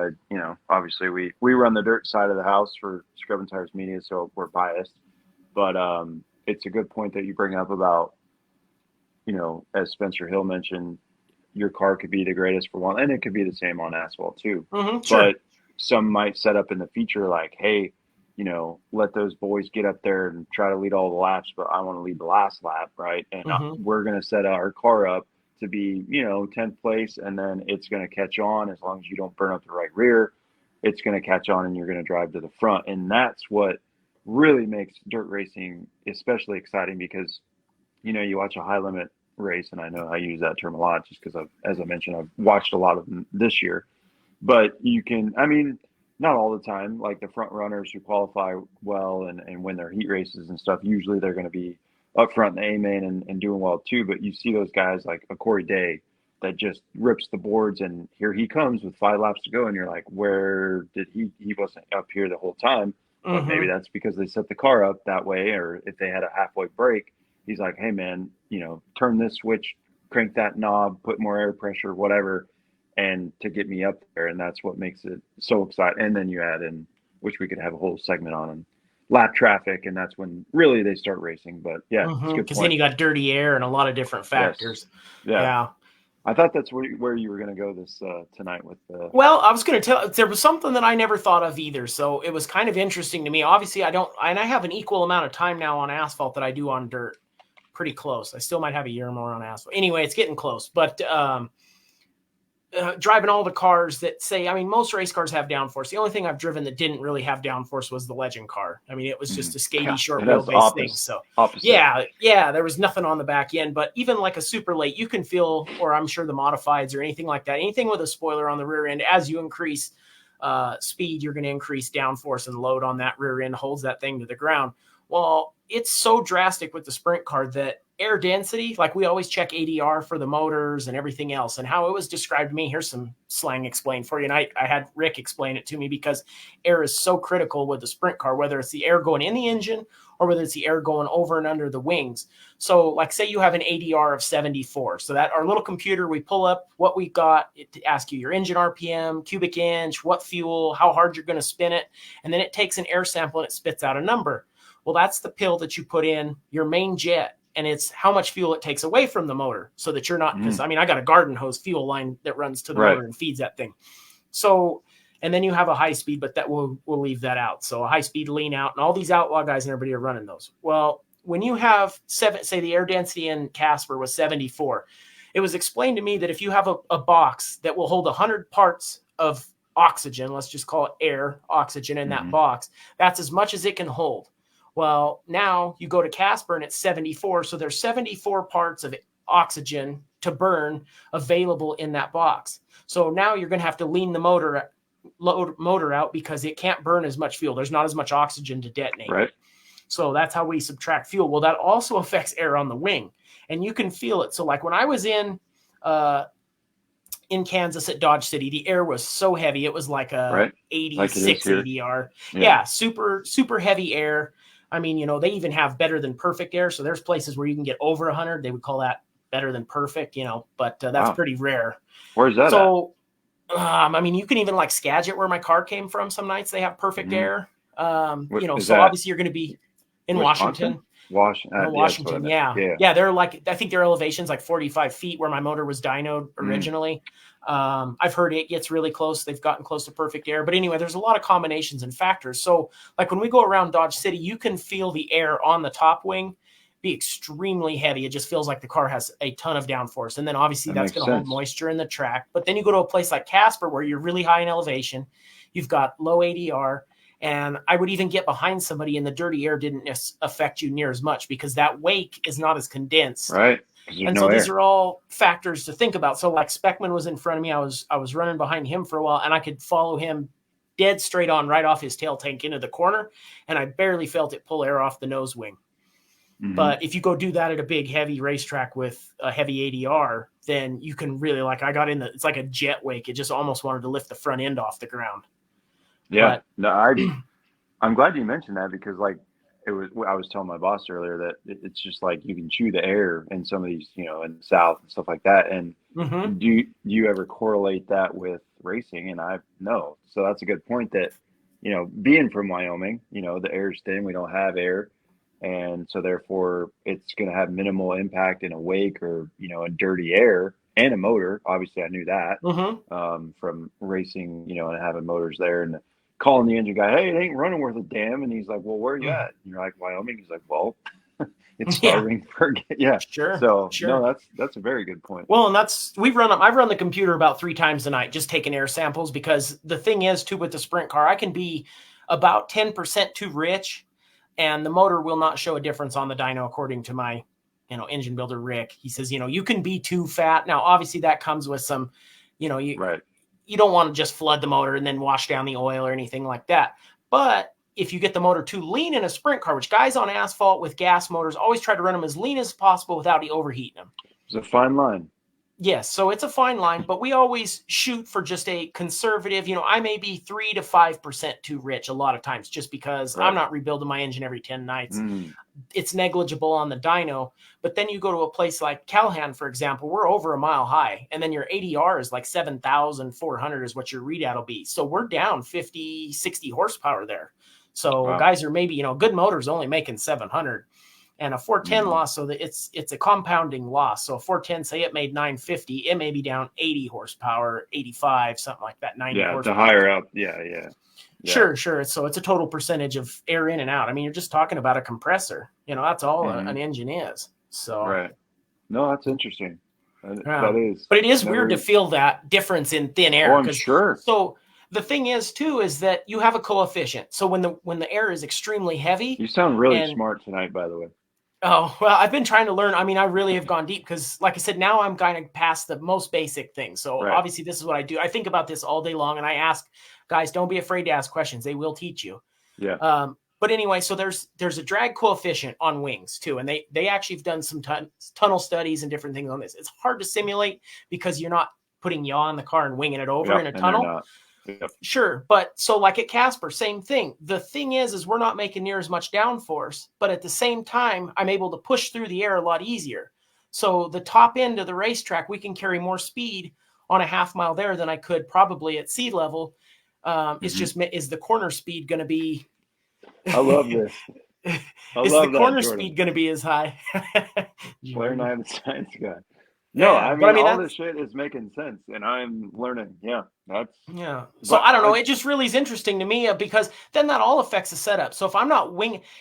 obviously we run the dirt side of the house for Scrubbing Tires Media, so we're biased. But it's a good point that you bring up about, as Spencer Hill mentioned, your car could be the greatest for one, and it could be the same on asphalt too.
Sure.
But some might set up in the feature like, hey, let those boys get up there and try to lead all the laps, but I want to lead the last lap, right? And we're going to set our car up to be, 10th place, and then it's going to catch on. As long as you don't burn up the right rear, it's going to catch on and you're going to drive to the front. And that's what really makes dirt racing especially exciting, because, you watch a high limit race, and I know I use that term a lot just because as I mentioned, I've watched a lot of them this year, but you can, I mean, not all the time, like the front runners who qualify well and win their heat races and stuff, usually they're going to be up front in the A main and doing well too. But you see those guys like a Corey Day that just rips the boards, and here he comes with 5 laps to go, and you're like, where did he wasn't up here the whole time. But maybe that's because they set the car up that way, or if they had a halfway break, he's like, hey man, turn this switch, crank that knob, put more air pressure, whatever, and to get me up there. And that's what makes it so exciting. And then you add in, which we could have a whole segment on, lap traffic, and that's when really they start racing. But yeah, it's a good
because
point.
then you got dirty air and a lot of different factors.
Yes. Yeah. I thought that's where you were going to go this tonight with the.
Well, I was going to tell, there was something that I never thought of either, so it was kind of interesting to me. Obviously, I have an equal amount of time now on asphalt that I do on dirt. Pretty close. I still might have a year more on asphalt. Anyway, it's getting close. But driving all the cars that say, I mean, most race cars have downforce. The only thing I've driven that didn't really have downforce was the Legend car. I mean, it was just a skatey short wheelbase thing. So yeah, there was nothing on the back end. But even like a super late, you can feel, or I'm sure the modifieds or anything like that, anything with a spoiler on the rear end, as you increase speed, you're going to increase downforce, and load on that rear end holds that thing to the ground. Well, it's so drastic with the sprint car that air density, like we always check ADR for the motors and everything else, and how it was described to me. Here's some slang explained for you. And I had Rick explain it to me, because air is so critical with the sprint car, whether it's the air going in the engine or whether it's the air going over and under the wings. So like, say you have an ADR of 74. So that our little computer, we pull up what we got, it to ask you your engine RPM, cubic inch, what fuel, how hard you're going to spin it. And then it takes an air sample and it spits out a number. Well, that's the pill that you put in your main jet. And it's how much fuel it takes away from the motor, so that you're not, because I mean, I got a garden hose fuel line that runs to the motor and feeds that thing. So, and then you have a high speed, but that we'll leave that out. So a high speed lean out, and all these outlaw guys and everybody are running those. Well, when you have say the air density in Casper was 74, it was explained to me that if you have a box that will hold 100 parts of oxygen, let's just call it air, oxygen in that box, that's as much as it can hold. Well, now you go to Casper and it's 74. So there's 74 parts of oxygen to burn available in that box. So now you're going to have to lean the motor out, because it can't burn as much fuel. There's not as much oxygen to detonate.
Right.
So that's how we subtract fuel. Well, that also affects air on the wing, and you can feel it. So like when I was in Kansas at Dodge City, the air was so heavy. It was like a 86 ADR. Yeah, super, super heavy air. I mean, they even have better than perfect air. So there's places where you can get over 100. They would call that better than perfect, but that's pretty rare.
Where's that at?
I mean, you can even like Skagit, where my car came from. Some nights they have perfect air. So obviously you're going to be in Washington. Washington. Yeah. They're like, I think their elevation's like 45 feet where my motor was dynoed originally. I've heard it gets really close. They've gotten close to perfect air. But anyway, there's a lot of combinations and factors. So like when we go around Dodge City, you can feel the air on the top wing be extremely heavy. It just feels like the car has a ton of downforce. And then obviously that's going to hold moisture in the track. But then you go to a place like Casper, where you're really high in elevation. You've got low ADR. And I would even get behind somebody, and the dirty air didn't affect you near as much, because that wake is not as condensed.
Right.
And so these are all factors to think about. So like Speckman was in front of me. I was running behind him for a while, and I could follow him dead straight on right off his tail tank into the corner. And I barely felt it pull air off the nose wing. But if you go do that at a big, heavy racetrack with a heavy ADR, then you can really, like, I got it's like a jet wake. It just almost wanted to lift the front end off the ground.
Yeah. No, I'm glad you mentioned that, because like I was telling my boss earlier that it's just like you can chew the air in some of these, in the South and stuff like that. And do you ever correlate that with racing? And no. So that's a good point, that, being from Wyoming, the air's thin, we don't have air. And so therefore it's going to have minimal impact in a wake or, in dirty air and a motor. Obviously I knew that from racing, and having motors there, and calling the engine guy, hey, it ain't running worth a damn. And he's like, well, where are you at? And you're like, Wyoming. He's like, well, it's starving for,
Sure.
So no, that's a very good point.
Well, and I've run the computer about 3 times a night, just taking air samples, because the thing is too, with the sprint car, I can be about 10% too rich, and the motor will not show a difference on the dyno, according to my, engine builder, Rick. He says, you can be too fat. Now, obviously that comes with some, you don't want to just flood the motor and then wash down the oil or anything like that. But if you get the motor too lean in a sprint car, which guys on asphalt with gas motors always try to run them as lean as possible without overheating them.
It's a fine line.
Yes, so it's a fine line, but we always shoot for just a conservative, I may be 3 to 5% too rich a lot of times just because I'm not rebuilding my engine every 10 nights. It's negligible on the dyno, but then you go to a place like Calhan, for example, we're over a mile high, and then your ADR is like 7,400 is what your readout will be. So we're down 50, 60 horsepower there. So guys are maybe, good motors only making 700. And a 410 loss, so that it's a compounding loss. So a 410, say it made 950, it may be down 80 horsepower, 85, something like that, 90 horsepower.
The higher up, yeah.
Sure. So it's a total percentage of air in and out. I mean, you're just talking about a compressor. That's all an engine is. So
right. No, that's interesting. That is.
But it is weird to feel that difference in thin air.
Oh, I'm sure.
So the thing is, too, is that you have a coefficient. So when the air is extremely heavy.
You sound really smart tonight, by the way.
Oh, well, I've been trying to learn. I mean, I really have gone deep because, like I said, now I'm kind of past the most basic things. So obviously this is what I do. I think about this all day long, and I ask guys, don't be afraid to ask questions. They will teach you.
Yeah.
But anyway, so there's a drag coefficient on wings too. And they actually have done some tunnel studies and different things on this. It's hard to simulate because you're not putting yaw in the car and winging it over in a tunnel.
Yep.
Sure. But so like at Casper, same thing. The thing is we're not making near as much downforce, but at the same time, I'm able to push through the air a lot easier. So the top end of the racetrack, we can carry more speed on a half mile there than I could probably at sea level. It's just, is the corner speed going to be?
I love this.
Is the corner speed going to be as high?
Blair and I am the science guy. No, I mean all this shit is making sense, and I'm learning. Yeah,
So I don't know. It just really is interesting to me because then that all affects the setup. So if I'm not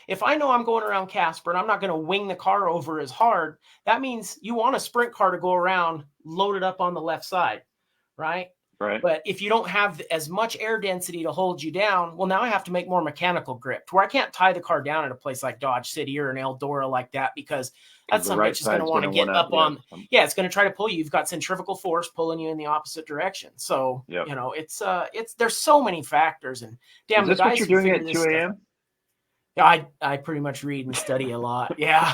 if I know I'm going around Casper and I'm not going to wing the car over as hard, that means you want a sprint car to go around loaded up on the left side, right?
Right.
But if you don't have as much air density to hold you down, well, now I have to make more mechanical grip to where I can't tie the car down at a place like Dodge City or an Eldora like that because that's something that's just going to want to get up on. Yeah, it's going to try to pull you. You've got centrifugal force pulling you in the opposite direction. So, it's there's so many factors. And damn,
is this what you're doing at 2 a.m.?
Yeah, I pretty much read and study a lot. Yeah.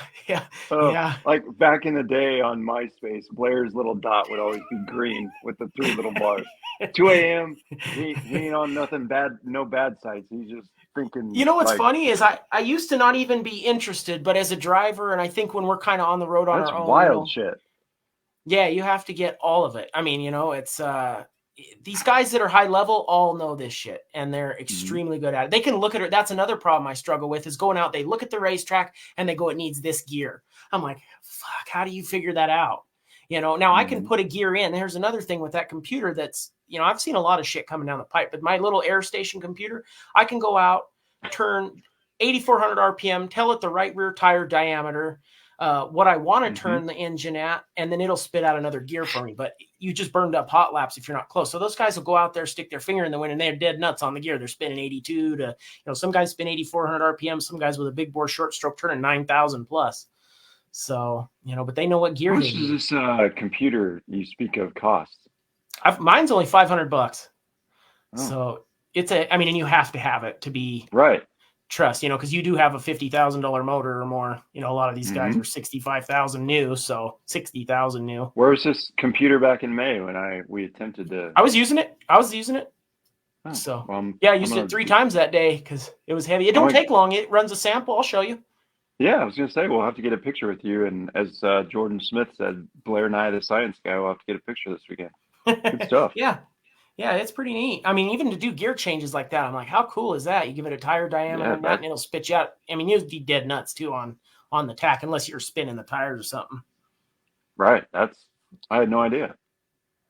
Like back in the day on MySpace, Blair's little dot would always be green with the 3 little bars. 2 a.m. He ain't on nothing bad, no bad sites. He's just thinking.
You know what's funny is I used to not even be interested, but as a driver, and I think when we're kind of on the road on our own.
That's wild shit.
Yeah, you have to get all of it. I mean, it's these guys that are high level all know this shit and they're extremely good at it. They can look at it. That's another problem I struggle with is going out. They look at the racetrack and they go, it needs this gear. I'm like, fuck, how do you figure that out? Now I can put a gear in. Here's another thing with that computer that's, I've seen a lot of shit coming down the pipe, but my little air station computer, I can go out, turn 8,400 RPM, tell it the right rear tire diameter, what I want to turn the engine at, and then it'll spit out another gear for me. But you just burned up hot laps if you're not close. So those guys will go out there, stick their finger in the wind, and they're dead nuts on the gear. They're spinning 82 to, some guys spin 8,400 RPM, some guys with a big bore short stroke turning 9,000 plus. So, but they know what gear.
How much does this computer you speak of cost?
Mine's only $500.
Oh.
So and you have to have it to be
right.
Trust, because you do have a $50,000 motor or more. A lot of these guys are 65,000 new, so 60,000 new.
Where was this computer back in May when we attempted to?
I was using it.
Oh,
so I used it 3 times that day because it was heavy. It don't take long. It runs a sample. I'll show you.
Yeah, I was gonna say we'll have to get a picture with you, and as Jordan Smith said, Blair and I, the science guy, will have to get a picture this weekend. Good stuff.
Yeah, it's pretty neat. I mean, even to do gear changes like that, I'm like, how cool is that? You give it a tire diameter and it'll spit you out. I mean, you'd be dead nuts too on the tack unless you're spinning the tires or something.
Right. I had no idea.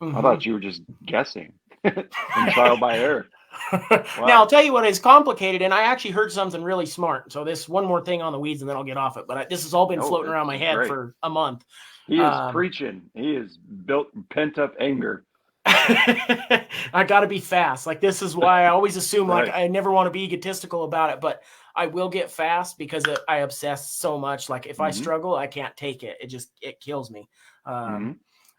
I thought you were just guessing and trial by error. Wow.
Now, I'll tell you what is complicated, and I actually heard something really smart. So this one more thing on the weeds, and then I'll get off it. But this has all been floating around my head for a month.
He is preaching. He is built pent up anger.
I got to be fast. Like, this is why I always assume like I never want to be egotistical about it, but I will get fast because I obsess so much. Like if I struggle, I can't take it. It kills me. I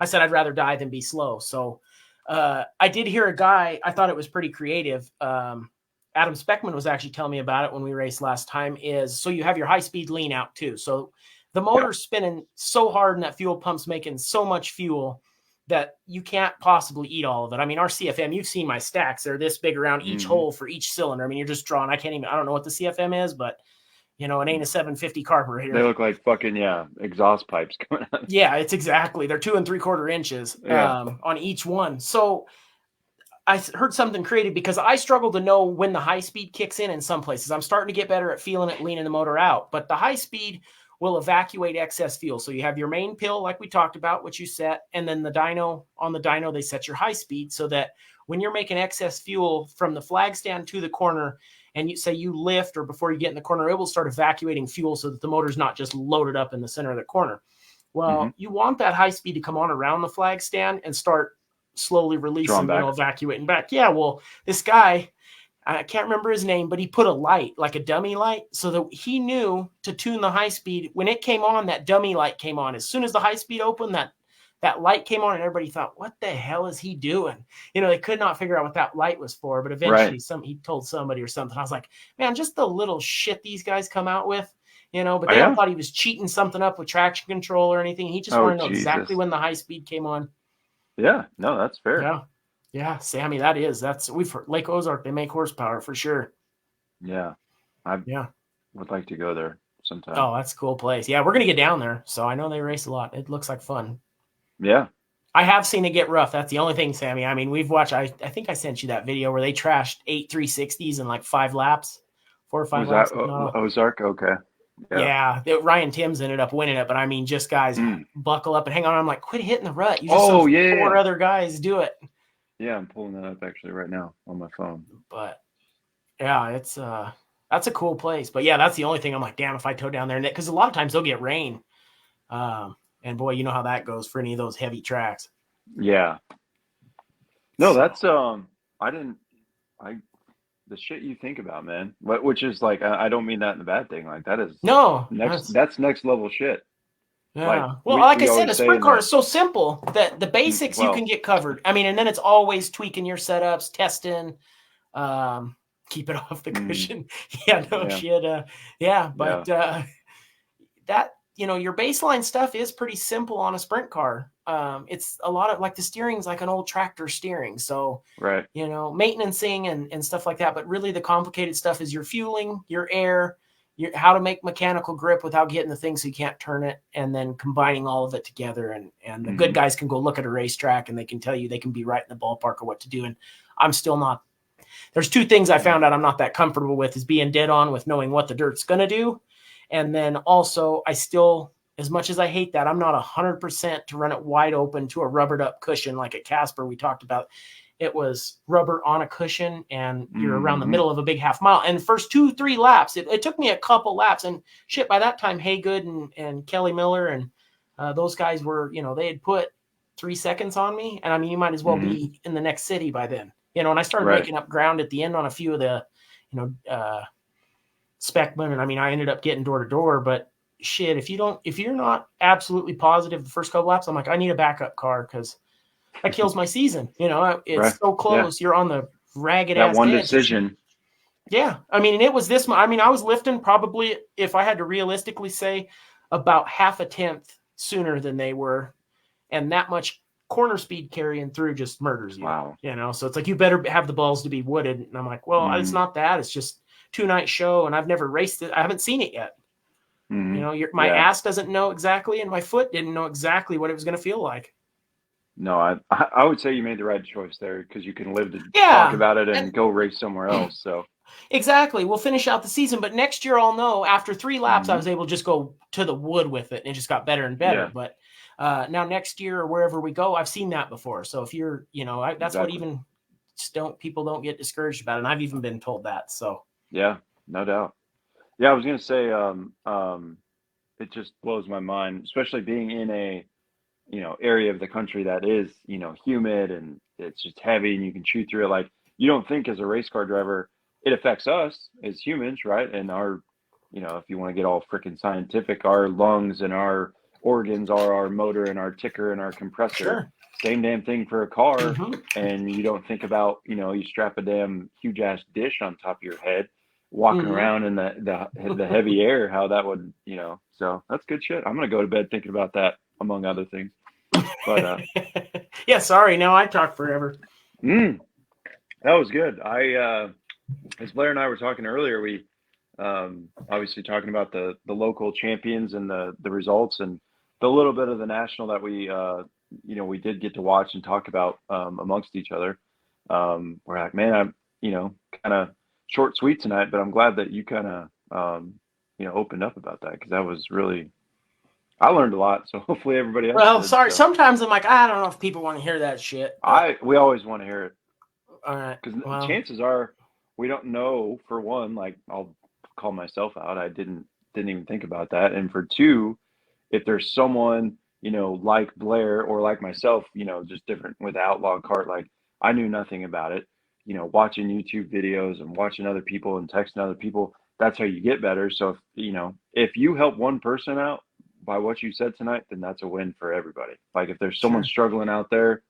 said, I'd rather die than be slow. So, I did hear a guy, I thought it was pretty creative. Adam Speckman was actually telling me about it when we raced last time so you have your high speed lean out too. So the motor's spinning so hard and that fuel pump's making so much fuel that you can't possibly eat all of it. I mean, our CFM, you've seen my stacks. They're this big around each hole for each cylinder. I mean, you're just drawing. I don't know what the CFM is, but it ain't a 750 carburetor.
They look like fucking, exhaust pipes coming out.
Yeah, it's exactly. They're 2 3/4 inches on each one. So I heard something creative because I struggle to know when the high speed kicks in some places. I'm starting to get better at feeling it, leaning the motor out, but the high speed will evacuate excess fuel. So you have your main pill, like we talked about, which you set, and then on the dyno, they set your high speed so that when you're making excess fuel from the flag stand to the corner, and you say you lift or before you get in the corner, it will start evacuating fuel so that the motor's not just loaded up in the center of the corner. Well, you want that high speed to come on around the flag stand and start slowly releasing, evacuating back. Yeah, well, this guy, I can't remember his name, but he put a light, like a dummy light, so that he knew to tune the high speed. When it came on, that dummy light came on. As soon as the high speed opened, that light came on, and everybody thought, what the hell is he doing? They could not figure out what that light was for, but eventually he told somebody or something. I was like, man, just the little shit these guys come out with, but they all thought he was cheating something up with traction control or anything. He just wanted to know exactly when the high speed came on.
Yeah, no, that's fair.
Yeah. Yeah, Sammy, we've heard Lake Ozark, they make horsepower for sure.
Yeah. I would like to go there sometime.
Oh, that's a cool place. Yeah, we're going to get down there. So I know they race a lot. It looks like fun.
Yeah.
I have seen it get rough. That's the only thing, Sammy. I mean, we've watched, I think I sent you that video where they trashed 8 360s in like 5 laps, 4 or 5 laps.
Ozark? Okay.
Yeah. Ryan Timms ended up winning it, but I mean, just guys buckle up and hang on. I'm like, quit hitting the rut. You just saw 4 other guys do it.
Yeah, I'm pulling that up actually right now on my phone.
But yeah, it's that's a cool place. But yeah, that's the only thing I'm like, damn, if I tow down there, because a lot of times they'll get rain. And boy, you know how that goes for any of those heavy tracks.
Yeah. No, that's the shit you think about, man. Which is like, I don't mean that in a bad thing. Like that is that's next level shit.
Yeah. Like I said, a sprint car is so simple that the basics you can get covered. I mean, and then it's always tweaking your setups, testing, keep it off the cushion. Shit. But that, your baseline stuff is pretty simple on a sprint car. It's a lot of like the steering's like an old tractor steering. So, maintenancing and stuff like that. But really the complicated stuff is your fueling, your air, how to make mechanical grip without getting the thing so you can't turn it, and then combining all of it together. And the good guys can go look at a racetrack and they can tell you they can be right in the ballpark of what to do. And I'm still not. There's 2 things I found out I'm not that comfortable with is being dead on with knowing what the dirt's going to do. And then also I still, as much as I hate that, I'm not 100% to run it wide open to a rubbered up cushion like at Casper we talked about. It was rubber on a cushion, and you're around the middle of a big half mile. And the first 2-3 laps, it took me a couple laps. And shit, by that time, Haygood and Kelly Miller and those guys were, they had put 3 seconds on me. And I mean, you might as well be in the next city by then. And I started making up ground at the end on a few of the, Speckman. And I mean, I ended up getting door to door. But shit, if you're not absolutely positive the first couple laps, I'm like, I need a backup car because that kills my season. It's so close. Yeah. You're on the ragged ass
one
edge.
decision.
Yeah. I mean, and it was this. I mean, I was lifting probably, if I had to realistically say, about 0.5 tenth sooner than they were. And that much corner speed carrying through just murders you.
Wow.
So it's like, you better have the balls to be wooded. And I'm like, well, it's not that. It's just 2-night show. And I've never raced it. I haven't seen it yet. My ass doesn't know exactly. And my foot didn't know exactly what it was going to feel like.
No, I would say you made the right choice there because you can live to talk about it and go race somewhere else. So
exactly, we'll finish out the season, but next year I'll know. After 3 laps, I was able to just go to the wood with it, and it just got better and better. Yeah. But now next year or wherever we go, I've seen that before. So if you're, that's what even people don't get discouraged about, and I've even been told that. So
yeah, no doubt. Yeah, I was gonna say, it just blows my mind, especially being in a area of the country that is, humid and it's just heavy and you can chew through it. Like, you don't think as a race car driver, it affects us as humans, right? And our, if you want to get all freaking scientific, our lungs and our organs are our motor and our ticker and our compressor.
Sure.
Same damn thing for a car. And you don't think about, you strap a damn huge ass dish on top of your head, walking around in the heavy air, how that would, so that's good shit. I'm going to go to bed thinking about that, among other things. But
Yeah, sorry. Now I talk forever.
That was good. As Blair and I were talking earlier, we obviously talking about the local champions and the results and the little bit of the national that we we did get to watch and talk about amongst each other. We're like, man, I'm kind of short sweet tonight, but I'm glad that you kind of opened up about that, because that was really, I learned a lot. So hopefully everybody else
Well,
did,
sorry.
so.
Sometimes I'm like, I don't know if people want to hear that shit.
We always want to hear it.
All right.
Because chances are we don't know, for one, like, I'll call myself out. I didn't even think about that. And for two, if there's someone, like Blair or like myself, just different with the outlaw cart, like I knew nothing about it, watching YouTube videos and watching other people and texting other people, that's how you get better. So if you help one person out by what you said tonight, then that's a win for everybody. Like if there's someone struggling out there,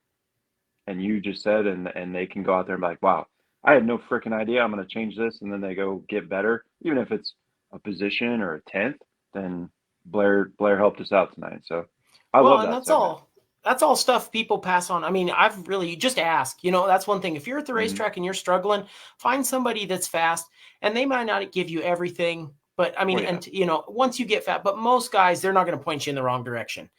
and you just said, and they can go out there and be like, wow, I had no freaking idea, I'm going to change this. And then they go get better, even if it's a position or a 10th, then Blair helped us out tonight. So I love that.
And that's all stuff people pass on. I mean, I've really just ask, that's one thing. If you're at the racetrack and you're struggling, find somebody that's fast, and they might not give you everything, but I mean, once you get fat, but most guys, they're not going to point you in the wrong direction.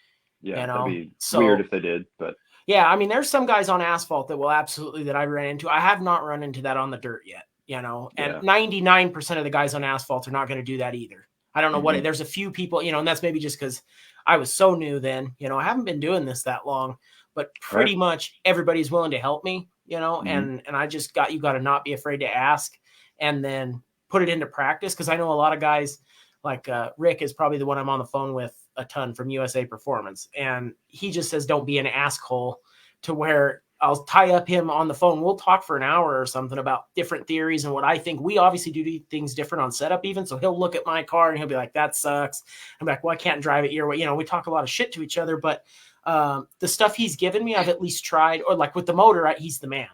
Yeah. That'd be weird if they did, but.
Yeah, I mean, there's some guys on asphalt that will absolutely, that I ran into. I have not run into that on the dirt yet, and 99% of the guys on asphalt are not going to do that either. I don't know what there's a few people, and that's maybe just because I was so new then, I haven't been doing this that long, but pretty much everybody's willing to help me, and I just you got to not be afraid to ask and then put it into practice. Cause I know a lot of guys like Rick is probably the one I'm on the phone with a ton from USA Performance. And he just says, don't be an asshole, to where I'll tie up him on the phone. We'll talk for an hour or something about different theories and what I think. We obviously do things different on setup even. So he'll look at my car and he'll be like, that sucks. I'm like, well, I can't drive it your way. We talk a lot of shit to each other, but the stuff he's given me, I've at least tried. Or like with the motor, he's the man,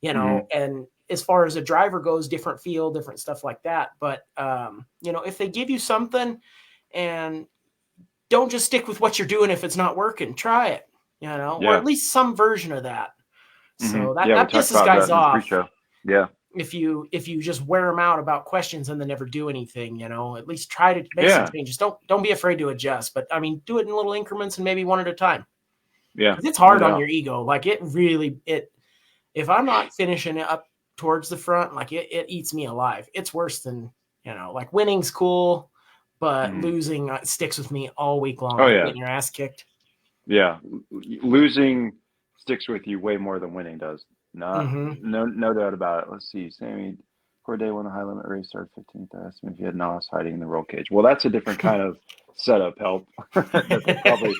and as far as a driver goes, different feel, different stuff like that. But, if they give you something, and don't just stick with what you're doing if it's not working, try it, or at least some version of that. So that pisses guys off.
Yeah.
If you just wear them out about questions and then never do anything, at least try to make some changes. Don't be afraid to adjust, but I mean, do it in little increments and maybe one at a time.
Yeah.
It's hard on your ego. Like if I'm not finishing it up towards the front, like it eats me alive. It's worse than, like winning's cool, but losing sticks with me all week long.
Oh, yeah.
Getting your ass kicked.
Yeah. Losing sticks with you way more than winning does. No doubt about it. Let's see. Sammy Corday won the high limit race, started 15th. I asked him if he had Nos hiding in the roll cage. Well, that's a different kind of setup help. That they probably,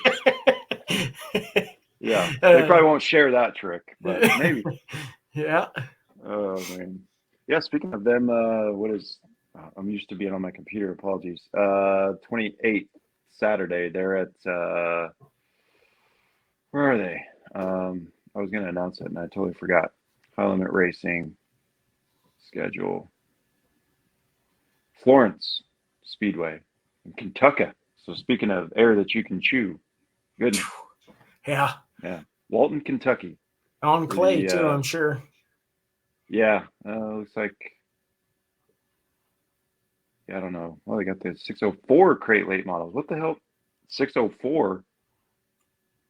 they probably won't share that trick, but maybe.
Yeah.
Oh, man. Yeah, speaking of them, I'm used to being on my computer. Apologies. 28th, Saturday. They're at, where are they? I was going to announce it and I totally forgot. High Limit Racing schedule. Florence Speedway in Kentucky. So speaking of air that you can chew, good.
Yeah.
Walton, Kentucky.
On clay too, I'm sure.
Yeah. Looks like. Yeah, I don't know. Well, they got the 604 crate late models. What the hell? 604.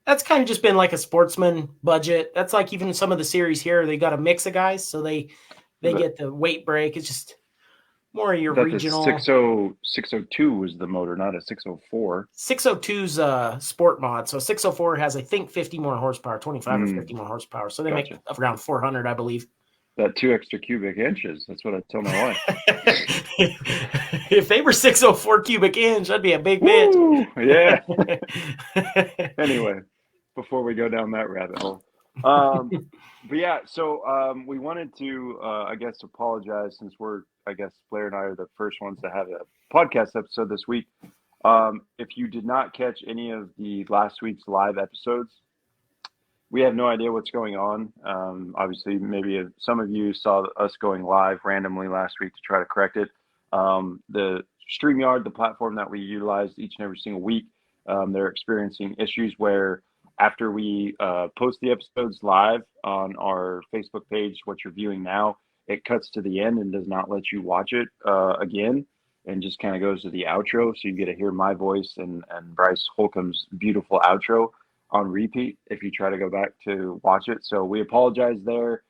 That's kind of just been like a sportsman budget. That's like even some of the series here, they got a mix of guys, so they get the weight break. It's just more of your regional.
602 was the motor, not a 604.
602's sport mod. So 604 has, I think, 50 more horsepower, 25 or 50 more horsepower. So they make around 400, I believe.
That 2 extra cubic inches. That's what I tell my wife.
If they were 604 cubic inch, that'd be a big bitch.
Woo, yeah. Anyway, before we go down that rabbit hole. But yeah, so we wanted to, I guess, apologize since Blair and I are the first ones to have a podcast episode this week. If you did not catch any of the last week's live episodes, we have no idea what's going on. Obviously, maybe some of you saw us going live randomly last week to try to correct it. The StreamYard, the platform that we utilize each and every single week, they're experiencing issues where after we post the episodes live on our Facebook page, what you're viewing now, it cuts to the end and does not let you watch it again, and just kind of goes to the outro. So you get to hear my voice and Bryce Holcomb's beautiful outro on repeat if you try to go back to watch it. So we apologize there.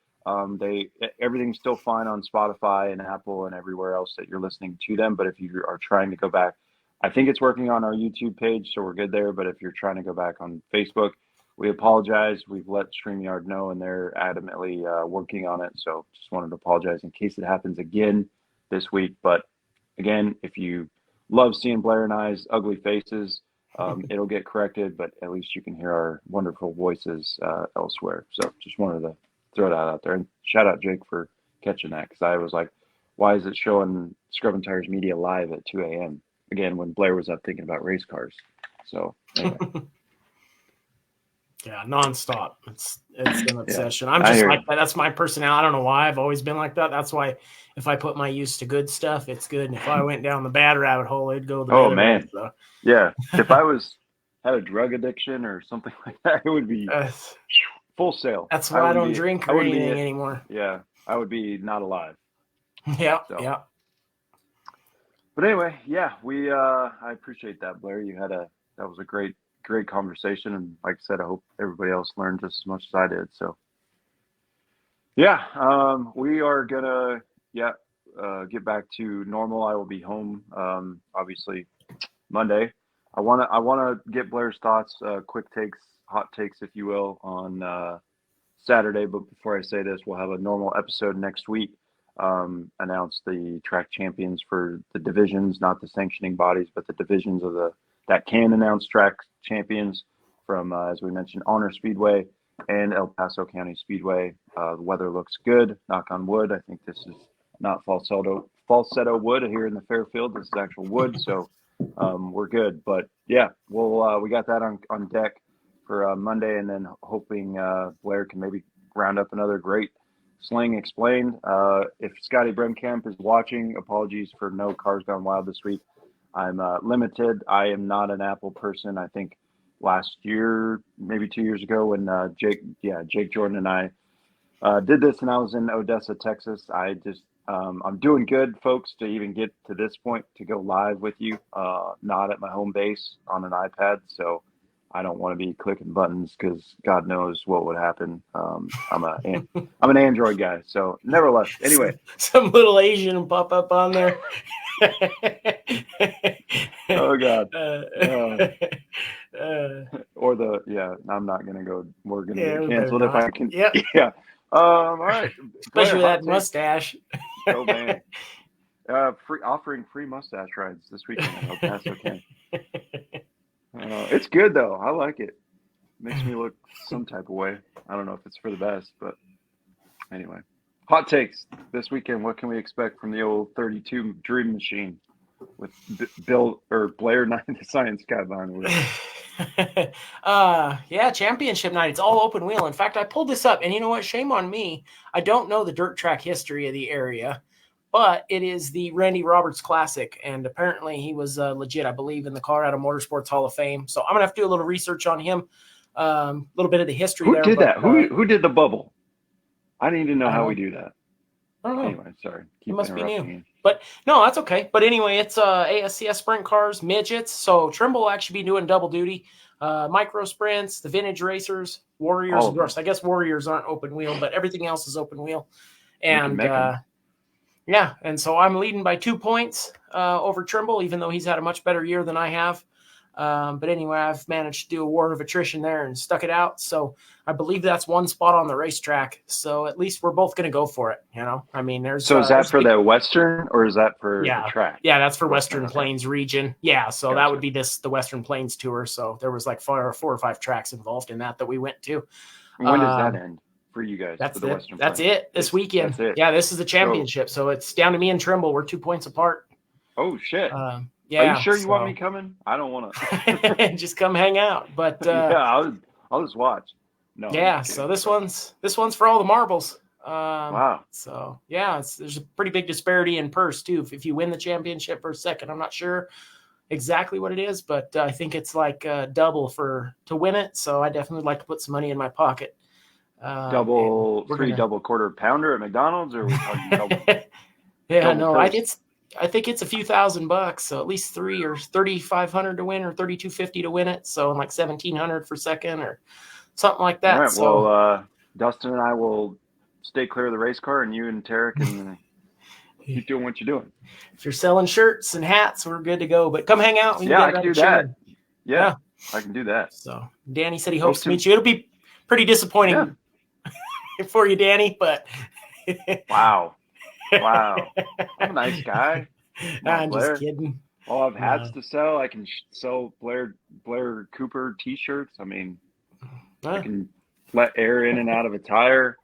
Everything's still fine on Spotify and Apple and everywhere else that you're listening to them. But if you are trying to go back, I think it's working on our YouTube page, so we're good there. But if you're trying to go back on Facebook, we apologize. We've let StreamYard know, and they're adamantly working on it. So just wanted to apologize in case it happens again this week. But again, if you love seeing Blair and I's ugly faces, it'll get corrected, but at least you can hear our wonderful voices elsewhere. So just wanted to throw that out there. And shout out Jake for catching that, because I was like, why is it showing Scrubbing Tires Media live at 2 a.m.? Again, when Blair was up thinking about race cars. So anyway.
Yeah, nonstop. It's an obsession. I'm just like that. That's my personality. I don't know why. I've always been like that. That's why if I put my use to good stuff, it's good. And if I went down the bad rabbit hole, it'd go the bad
man.
So.
Yeah. If I had a drug addiction or something like that, it would be full sail.
That's why I don't drink or anything anymore.
Yeah. I would be not alive.
Yeah. So. Yeah.
But anyway, yeah, I appreciate that, Blair. That was a great conversation, and like I said, I hope everybody else learned just as much as I did. So yeah, we are gonna get back to normal. I will be home obviously Monday. I wanna get Blair's thoughts, quick takes, hot takes, if you will, on Saturday. But before I say this, we'll have a normal episode next week. Announce the track champions for the divisions, not the sanctioning bodies, but the divisions that can announce track champions from, as we mentioned, Honor Speedway and El Paso County Speedway. The weather looks good, knock on wood. I think this is not falsetto wood here in the Fairfield. This is actual wood, so we're good. But yeah, we got that on deck for Monday, and then hoping Blair can maybe round up another great Slang Explained. If Scotty Bremkamp is watching, apologies for no Cars Gone Wild this week. I'm limited. I am not an Apple person. I think last year, maybe 2 years ago, when Jake Jordan and I did this, and I was in Odessa, Texas. I'm doing good, folks, to even get to this point to go live with you, not at my home base on an iPad. So I don't want to be clicking buttons, because God knows what would happen. I'm an Android guy, so nevertheless. Anyway,
some little Asian pop up on there.
Oh God. I'm not gonna go. We're gonna get canceled if I can.
Yep.
Yeah. All right.
Especially that mustache.
Oh man. Offering free mustache rides this weekend in El Paso County. It's good though. I like it. Makes me look some type of way. I don't know if it's for the best, but anyway. Hot takes this weekend. What can we expect from the old 32 Dream Machine with Bill or Blair Knight, the Science Guy behind it?
Yeah, championship night. It's all open wheel. In fact, I pulled this up, and you know what? Shame on me. I don't know the dirt track history of the area, but it is the Randy Roberts Classic, and apparently he was legit, I believe, in the Colorado Motorsports Hall of Fame. So I'm gonna have to do a little research on him, a little bit of the history.
Who did that? Who did the bubble? I need to know how we do that.
I don't know.
Anyway, sorry.
It must be new. But no, that's okay. But anyway, it's ASCS sprint cars, midgets. So Trimble will actually be doing double duty. Micro sprints, the vintage racers, Warriors. Of course, I guess Warriors aren't open wheel, but everything else is open wheel. And and so I'm leading by 2 points over Trimble, even though he's had a much better year than I have. But anyway, I've managed to do a war of attrition there and stuck it out. So I believe that's one spot on the racetrack. So at least we're both going to go for it. You know, I mean, there's.
So is that for the Western, or is that for the track?
Yeah, that's for Western Plains region. Yeah, so that would be the Western Plains tour. So there was like four or five tracks involved in that we went to.
When does that end for you guys?
That's
for the
it.
Western
That's
Plains?
it. This weekend.
That's it.
Yeah, this is the championship. So it's down to me and Trimble. We're 2 points apart.
Oh shit.
Yeah,
are you sure you want me coming? I don't want
to. Just come hang out. But
yeah, I'll just watch. No.
Yeah, so this one's for all the marbles.
Wow.
So yeah, there's a pretty big disparity in purse too. If you win the championship for a second, I'm not sure exactly what it is, but I think it's like double to win it. So I definitely like to put some money in my pocket.
Free double quarter pounder at McDonald's, or we're talking double?
I think it's a few $1,000, so at least $3,000 or $3,500 to win, or $3,250 to win it. So like $1,700 for second, or something like that.
All right.
So,
well, Dustin and I will stay clear of the race car, and you and Tarek can keep doing what you're doing.
If you're selling shirts and hats, we're good to go. But come hang out.
I can do that. Yeah, I can do that.
So Danny said he hopes to meet you. It'll be pretty disappointing for you, Danny, but
wow. I'm a nice guy.
I'm just kidding.
I'll have hats to sell. I can sell Blair Cooper t-shirts. I mean, I can let air in and out of a tire.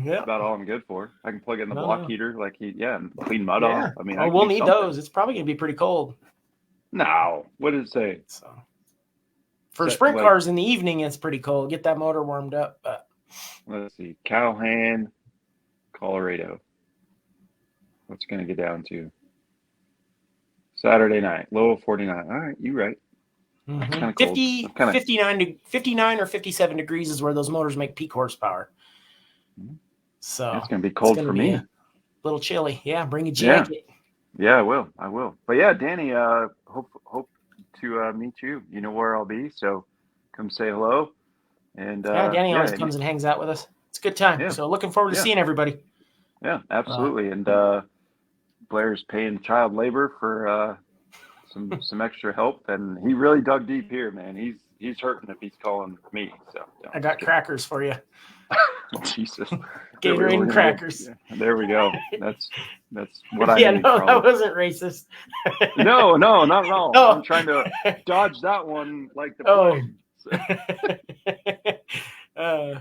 That's about all I'm good for. I can plug in the block heater, and clean mud off. I mean,
we'll need those. It's probably gonna be pretty cold.
No, what did it say?
So for sprint cars in the evening, it's pretty cold. Get that motor warmed up. But
let's see, Cowhan, Colorado. What's going to get down to? Saturday night, low of 49. All right, you're right.
Mm-hmm. 59 or 57 degrees is where those motors make peak horsepower. So
it's going to be cold for me.
A little chilly. Yeah, bring a jacket.
Yeah, I will. But yeah, Danny, hope to meet you. You know where I'll be, so come say hello. And
Danny always comes and hangs out with us. It's a good time. Yeah. So looking forward to seeing everybody.
Yeah, absolutely. And Blair's paying child labor for some extra help, and he really dug deep here, man. He's hurting if he's calling me. So
I got crackers for you.
Jesus,
Gatorade and crackers.
Yeah, there we go. That's what I need.
Yeah, no, that wasn't racist.
No, not at all. No. I'm trying to dodge that one like the plague. Yeah,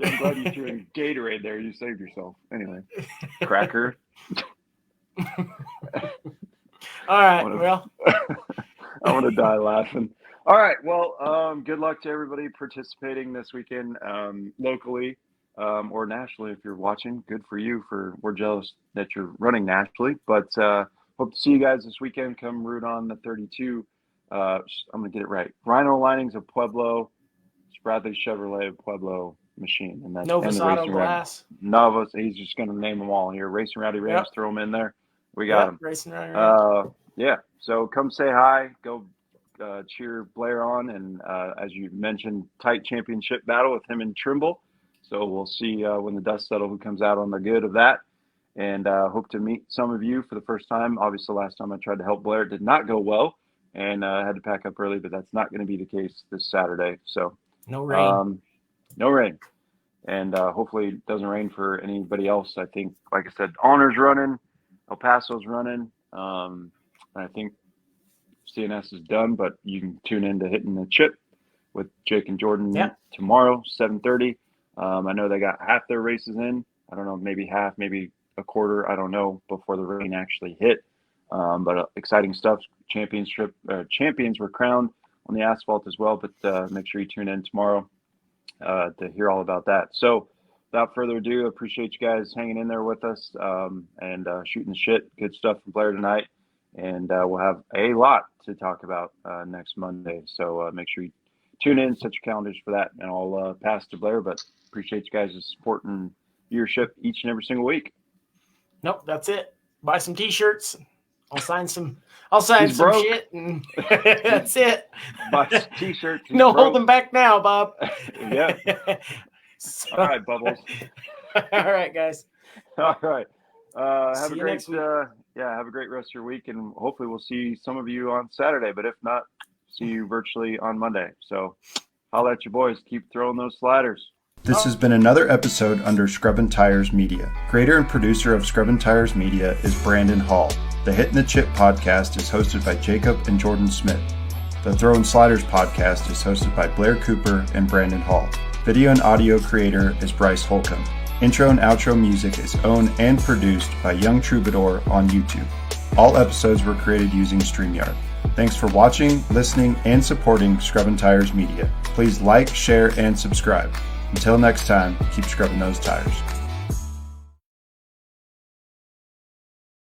I'm glad you threw in Gatorade there. You saved yourself. Anyway, cracker.
All right.
I want to die laughing. All right. Well, good luck to everybody participating this weekend, locally or nationally. If you're watching, good for you. We're jealous that you're running nationally, but hope to see you guys this weekend. Come root on the 32. I'm gonna get it right. Rhino Linings of Pueblo, Bradley Chevrolet of Pueblo machine, and that's
Novus Auto Glass.
Novus. He's just gonna name them all here. Racing Rowdy Rams, throw them in there. We got them.
Racing Rowdy Rams.
Yeah. So come say hi. Go cheer Blair on, and as you mentioned, tight championship battle with him and Trimble. So we'll see when the dust settles who comes out on the good of that. And hope to meet some of you for the first time. Obviously, last time I tried to help Blair, it did not go well, and I had to pack up early. But that's not going to be the case this Saturday. So
no rain.
No rain. And hopefully it doesn't rain for anybody else. I think, like I said, Honor's running, El Paso's running. I think CNS is done, but you can tune in to Hitting the Chip with Jake and Jordan tomorrow, 7:30. I know they got half their races in. I don't know, maybe half, maybe a quarter. I don't know, before the rain actually hit. But exciting stuff. Champions were crowned on the asphalt as well. But make sure you tune in tomorrow to hear all about that. So without further ado, I appreciate you guys hanging in there with us and shooting the shit. Good stuff from Blair tonight. And we'll have a lot to talk about next Monday. So make sure you tune in, set your calendars for that. And I'll pass to Blair, but appreciate you guys' support and viewership each and every single week.
Nope, that's it. Buy some t-shirts. I'll sign some shit, and that's it.
Buy some t-shirts.
No holding back now, Bob.
Yeah. So, all right, Bubbles.
All right, guys.
All right. Have a great have a great rest of your week, and hopefully we'll see some of you on Saturday, but if not, see you virtually on Monday. So holla at you boys. Keep throwing those sliders.
This has been another episode under Scrubbin' Tires Media. Creator and producer of Scrubbin' Tires Media is Brandon Hall. The Hittin' the Chip podcast is hosted by Jacob and Jordan Smith. The Throwin' Sliders podcast is hosted by Blair Cooper and Brandon Hall. Video and audio creator is Bryce Holcomb. Intro and outro music is owned and produced by Young Troubadour on YouTube. All episodes were created using StreamYard. Thanks for watching, listening, and supporting Scrubbin' Tires Media. Please like, share, and subscribe. Until next time, keep scrubbing those tires.